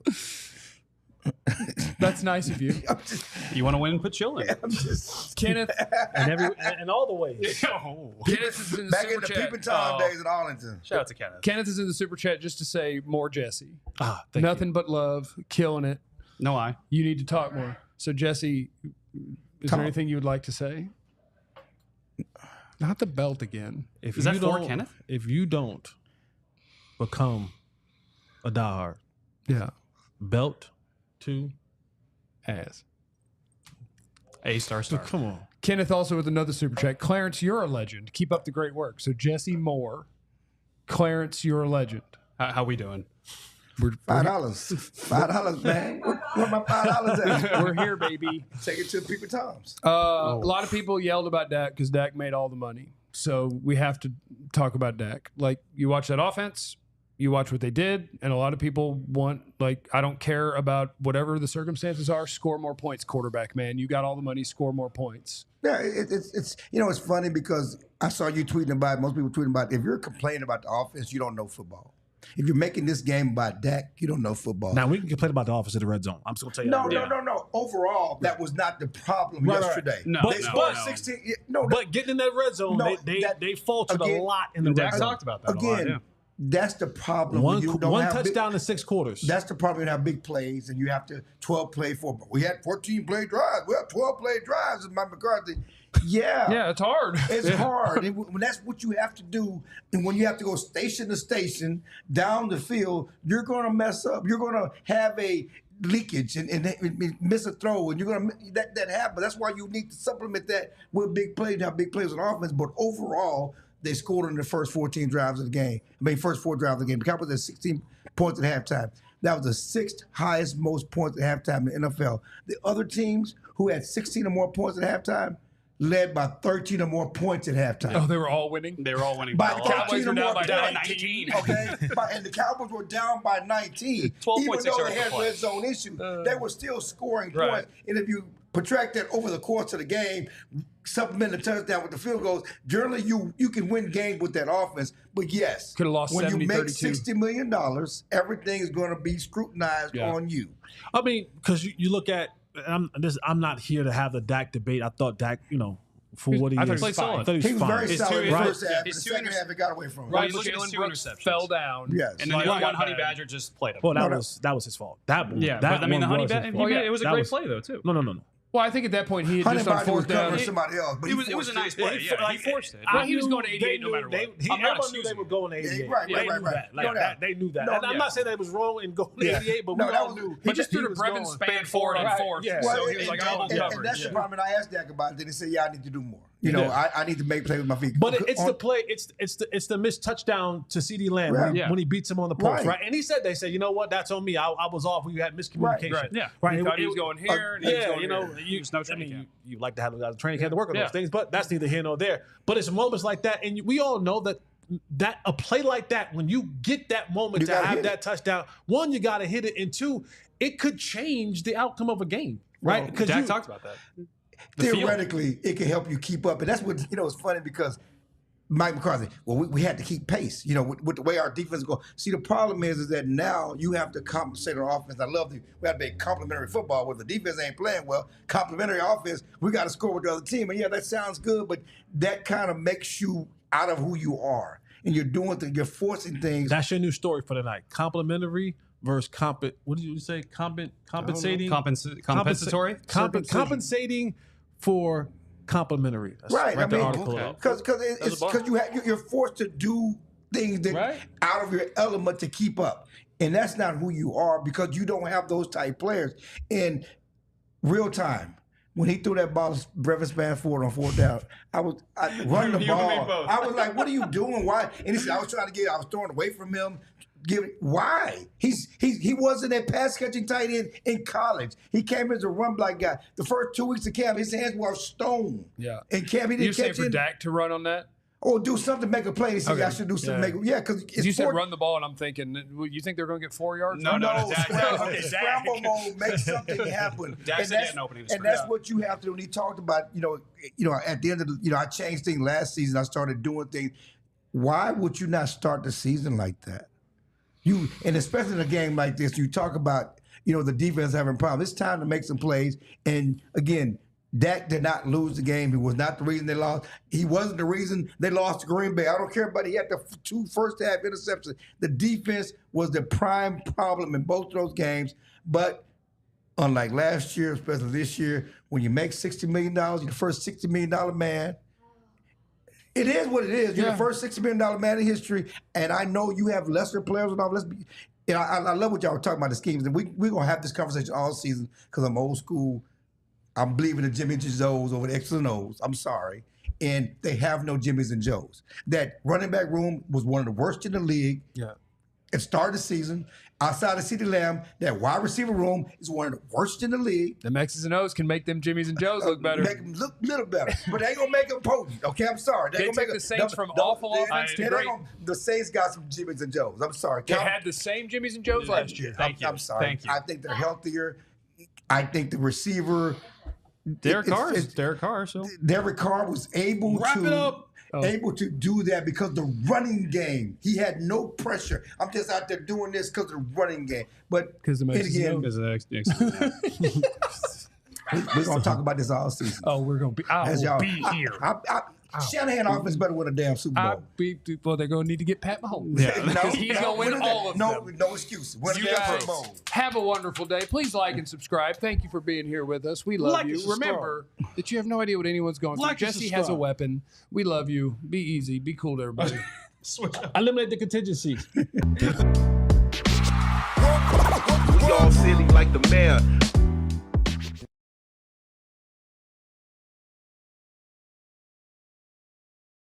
[SPEAKER 1] That's nice of you.
[SPEAKER 6] You want to win? Put chill in.
[SPEAKER 1] Kenneth.
[SPEAKER 2] And all the ways.
[SPEAKER 1] Kenneth is in the
[SPEAKER 5] Back in
[SPEAKER 1] super
[SPEAKER 5] the
[SPEAKER 1] chat.
[SPEAKER 5] peeping Tom days in Arlington.
[SPEAKER 6] Shout out to Kenneth.
[SPEAKER 1] Kenneth is in the super chat just to say more Jesse.
[SPEAKER 2] Thank
[SPEAKER 1] Nothing but love, killing it.
[SPEAKER 6] No, I.
[SPEAKER 1] You need to talk more. So Jesse, is there anything you would like to say? Not the belt again.
[SPEAKER 6] Is that for Kenneth?
[SPEAKER 2] If you don't become a diehard,
[SPEAKER 1] Yeah.
[SPEAKER 2] belt to
[SPEAKER 1] Ass.
[SPEAKER 6] A star.
[SPEAKER 2] come on.
[SPEAKER 1] Kenneth also with another super chat. Clarence, you're a legend. Keep up the great work. So Jesse Moore. Clarence, you're a legend.
[SPEAKER 6] How we doing?
[SPEAKER 1] We're
[SPEAKER 5] $5, man. Where my $5 at?
[SPEAKER 1] we're here, baby.
[SPEAKER 5] Take it to Peeping Toms.
[SPEAKER 1] A lot of people yelled about Dak because Dak made all the money. So we have to talk about Dak. Like, you watch that offense, you watch what they did, and a lot of people want, like, I don't care about whatever the circumstances are, score more points, quarterback, man. You got all the money, score more points.
[SPEAKER 5] Yeah, it's it's funny because I saw you tweeting about it, most people tweeting about it. If you're complaining about the offense, you don't know football. If you're making this game about Dak, you don't know football.
[SPEAKER 2] Now, we can complain about the offense in the red zone. I'm just going to tell you
[SPEAKER 5] No. Overall, that was not the problem yesterday.
[SPEAKER 6] No,
[SPEAKER 5] they scored 16.
[SPEAKER 2] But getting in that red zone, they faltered a lot in the red
[SPEAKER 6] Dak
[SPEAKER 2] zone.
[SPEAKER 6] talked about that a lot, yeah.
[SPEAKER 5] That's the problem.
[SPEAKER 2] One
[SPEAKER 5] when you don't have
[SPEAKER 2] touchdown in 6 quarters.
[SPEAKER 5] That's the problem. You have big plays, and you have to 12 play for. We had 14 play drives. We have 12 play drives. And Mike McCarthy. Yeah,
[SPEAKER 1] it's hard.
[SPEAKER 5] It's hard. And when that's what you have to do, and when you have to go station to station down the field, you're going to mess up. You're going to have a leakage and miss a throw, and you're going to that happen. That's why you need to supplement that with big plays. You have big plays on offense, but overall, they scored in the first 14 drives of the game. First 4 drives of the game. The Cowboys had 16 points at halftime. That was the 6th highest most points at halftime in the NFL. The other teams who had 16 or more points at halftime led by 13 or more points at halftime.
[SPEAKER 1] Oh, they were all winning?
[SPEAKER 6] They were all winning.
[SPEAKER 5] By
[SPEAKER 6] the
[SPEAKER 1] Cowboys were down by
[SPEAKER 6] 19.
[SPEAKER 5] Okay? And the Cowboys were down by 19.
[SPEAKER 6] 12.6
[SPEAKER 5] Even though they
[SPEAKER 6] yards
[SPEAKER 5] had
[SPEAKER 6] per play.
[SPEAKER 5] red zone issues, they were still scoring
[SPEAKER 1] Right.
[SPEAKER 5] points. And if you protract that over the course of the game, supplement the touchdown with the field goals, generally you can win games with that offense. But yes,
[SPEAKER 1] Could have lost
[SPEAKER 5] when
[SPEAKER 1] 70,
[SPEAKER 5] you make
[SPEAKER 1] 32.
[SPEAKER 5] $60 million, everything is going to be scrutinized on you.
[SPEAKER 2] I mean, because you look at, I'm not here to have the Dak debate. I thought Dak, for what he
[SPEAKER 1] I thought
[SPEAKER 2] is,
[SPEAKER 1] he was
[SPEAKER 2] I
[SPEAKER 1] solid.
[SPEAKER 2] thought
[SPEAKER 5] He was very
[SPEAKER 6] His
[SPEAKER 5] solid in
[SPEAKER 6] two-
[SPEAKER 5] the first half.
[SPEAKER 6] his
[SPEAKER 5] The
[SPEAKER 6] two
[SPEAKER 5] second half, it got away from him.
[SPEAKER 1] Right,
[SPEAKER 6] Look at his
[SPEAKER 1] Jalen
[SPEAKER 6] 2
[SPEAKER 1] Brooks
[SPEAKER 6] interceptions.
[SPEAKER 1] fell down.
[SPEAKER 5] Yes.
[SPEAKER 6] And then the
[SPEAKER 1] Like,
[SPEAKER 6] other one,
[SPEAKER 1] got
[SPEAKER 6] Honey
[SPEAKER 1] bad.
[SPEAKER 6] Badger just played him.
[SPEAKER 2] Well, that was his fault. That one.
[SPEAKER 6] Yeah,
[SPEAKER 2] that
[SPEAKER 6] but I mean, the
[SPEAKER 2] one
[SPEAKER 6] Honey
[SPEAKER 2] was his
[SPEAKER 6] Badger,
[SPEAKER 2] fault.
[SPEAKER 6] it was a
[SPEAKER 2] That
[SPEAKER 6] great play, though, too.
[SPEAKER 2] No.
[SPEAKER 1] Well, I think at that point he had
[SPEAKER 5] Honey
[SPEAKER 1] just on
[SPEAKER 5] Badger was
[SPEAKER 1] fourth down.
[SPEAKER 5] covering somebody else, but
[SPEAKER 6] It was a nice play. Yeah, he forced it.
[SPEAKER 1] Well, he was going to 88 no matter what.
[SPEAKER 2] Everyone knew they were going to 88.
[SPEAKER 5] Right.
[SPEAKER 2] They knew that.
[SPEAKER 5] No doubt.
[SPEAKER 2] They knew that.
[SPEAKER 5] No,
[SPEAKER 2] And I'm not saying that it was wrong in going to 88, but we all knew.
[SPEAKER 1] He just threw to
[SPEAKER 2] was
[SPEAKER 1] Brevin
[SPEAKER 2] going.
[SPEAKER 1] Span forward on fourth.
[SPEAKER 2] Yeah.
[SPEAKER 1] So he was like, I will cover.
[SPEAKER 5] And that's the problem. And I asked Dak about it, and he said, "Yeah, I need to do more. I need to make plays with my feet."
[SPEAKER 2] But it's the play. It's the missed touchdown to CeeDee Lamb when he beats him on the post, right? And they said, you know what? That's on me. I was off. We had miscommunication.
[SPEAKER 1] Right.
[SPEAKER 6] Yeah.
[SPEAKER 2] Right.
[SPEAKER 1] He thought he was going here. And he was going here.
[SPEAKER 6] There's no training camp.
[SPEAKER 2] You like to have the guys in training camp to work on those things, but that's neither here nor there. But it's moments like that, and we all know that a play like that, when you get that moment to have that touchdown, one, you got to hit it, and two, it could change the outcome of a game, right?
[SPEAKER 6] Because Dak talked about that.
[SPEAKER 5] Theoretically, it can help you keep up, and that's what it's funny because Mike McCarthy. Well, we had to keep pace, with the way our defense go. See, the problem is that now you have to compensate our offense. I love we have to play complementary football. Where the defense ain't playing well, complementary offense, we got to score with the other team. And yeah, that sounds good, but that kind of makes you out of who you are, and you're forcing things.
[SPEAKER 2] That's your new story for tonight. Complementary versus what did you say? Compensating.
[SPEAKER 6] Compensatory.
[SPEAKER 2] Compensating for complimentary. That's
[SPEAKER 5] Right. I mean,
[SPEAKER 2] article
[SPEAKER 5] because you're forced to do things that out of your element to keep up, and that's not who you are because you don't have those type players in real time. When he threw that ball, Brevin Span forward on fourth down, I run the ball. I was like, "What are you doing? Why?" And he said, "I was throwing away from him." Why? He wasn't a pass catching tight end in college. He came as a run block guy. The first 2 weeks of camp, his hands were stone.
[SPEAKER 1] Yeah.
[SPEAKER 5] In camp, he didn't catch
[SPEAKER 1] for Dak to run on that?
[SPEAKER 5] Or do something, make a play. He said, I should do something, because
[SPEAKER 1] you said run the ball, and I'm thinking, you think they're going to get 4 yards?
[SPEAKER 6] No.
[SPEAKER 5] Scramble mode, make something happen.
[SPEAKER 6] Dak said he had an opening.
[SPEAKER 5] And that's what you have to do. And he talked about, at the end of I changed things last season. I started doing things. Why would you not start the season like that? And especially in a game like this, you talk about the defense having problems. It's time to make some plays. And again, Dak did not lose the game. He was not the reason they lost. He wasn't the reason they lost to Green Bay. I don't care about it. He had the 2 first-half interceptions. The defense was the prime problem in both of those games. But unlike last year, especially this year, when you make $60 million, you're the first $60 million man. It is what it is. You're the first $60 million man in history. And I know you have lesser players and all. I love what y'all were talking about, the schemes. And we're going to have this conversation all season because I'm old school. I'm believing the Jimmy and Joes over the X's and O's. I'm sorry. And they have no Jimmys and Joes. That running back room was one of the worst in the league. Yeah. It started the season. Outside of CeeDee Lamb, that wide receiver room is one of the worst in the league.
[SPEAKER 1] The X's and O's can make them Jimmys and Joes look better.
[SPEAKER 5] Make them look a little better. But they ain't going to make them potent. Okay, I'm sorry.
[SPEAKER 1] They took the Saints from awful offense to great.
[SPEAKER 5] The Saints got some Jimmys and Joes. I'm sorry.
[SPEAKER 1] They had the same Jimmys and Joes last year.
[SPEAKER 5] I'm sorry. Thank you. I think they're healthier. I think the receiver...
[SPEAKER 6] Derek Carr. So
[SPEAKER 5] Derek Carr was able to do that because the running game. He had no pressure. I'm just out there doing this because of the running game. But
[SPEAKER 1] because
[SPEAKER 5] we're gonna talk about this all season.
[SPEAKER 1] Oh, we're gonna be. I'll be here.
[SPEAKER 5] Shanahan offense better win a damn Super Bowl.
[SPEAKER 1] They're going to need to get Pat Mahomes. He's going to win all of them.
[SPEAKER 5] No excuse. Win a damn Super Bowl.
[SPEAKER 1] Have a wonderful day. Please like and subscribe. Thank you for being here with us. We love you. Remember that you have no idea what anyone's going through. Jesse has a weapon. We love you. Be easy. Be cool to everybody.
[SPEAKER 2] Eliminate the contingencies.
[SPEAKER 7] We all silly like the mayor.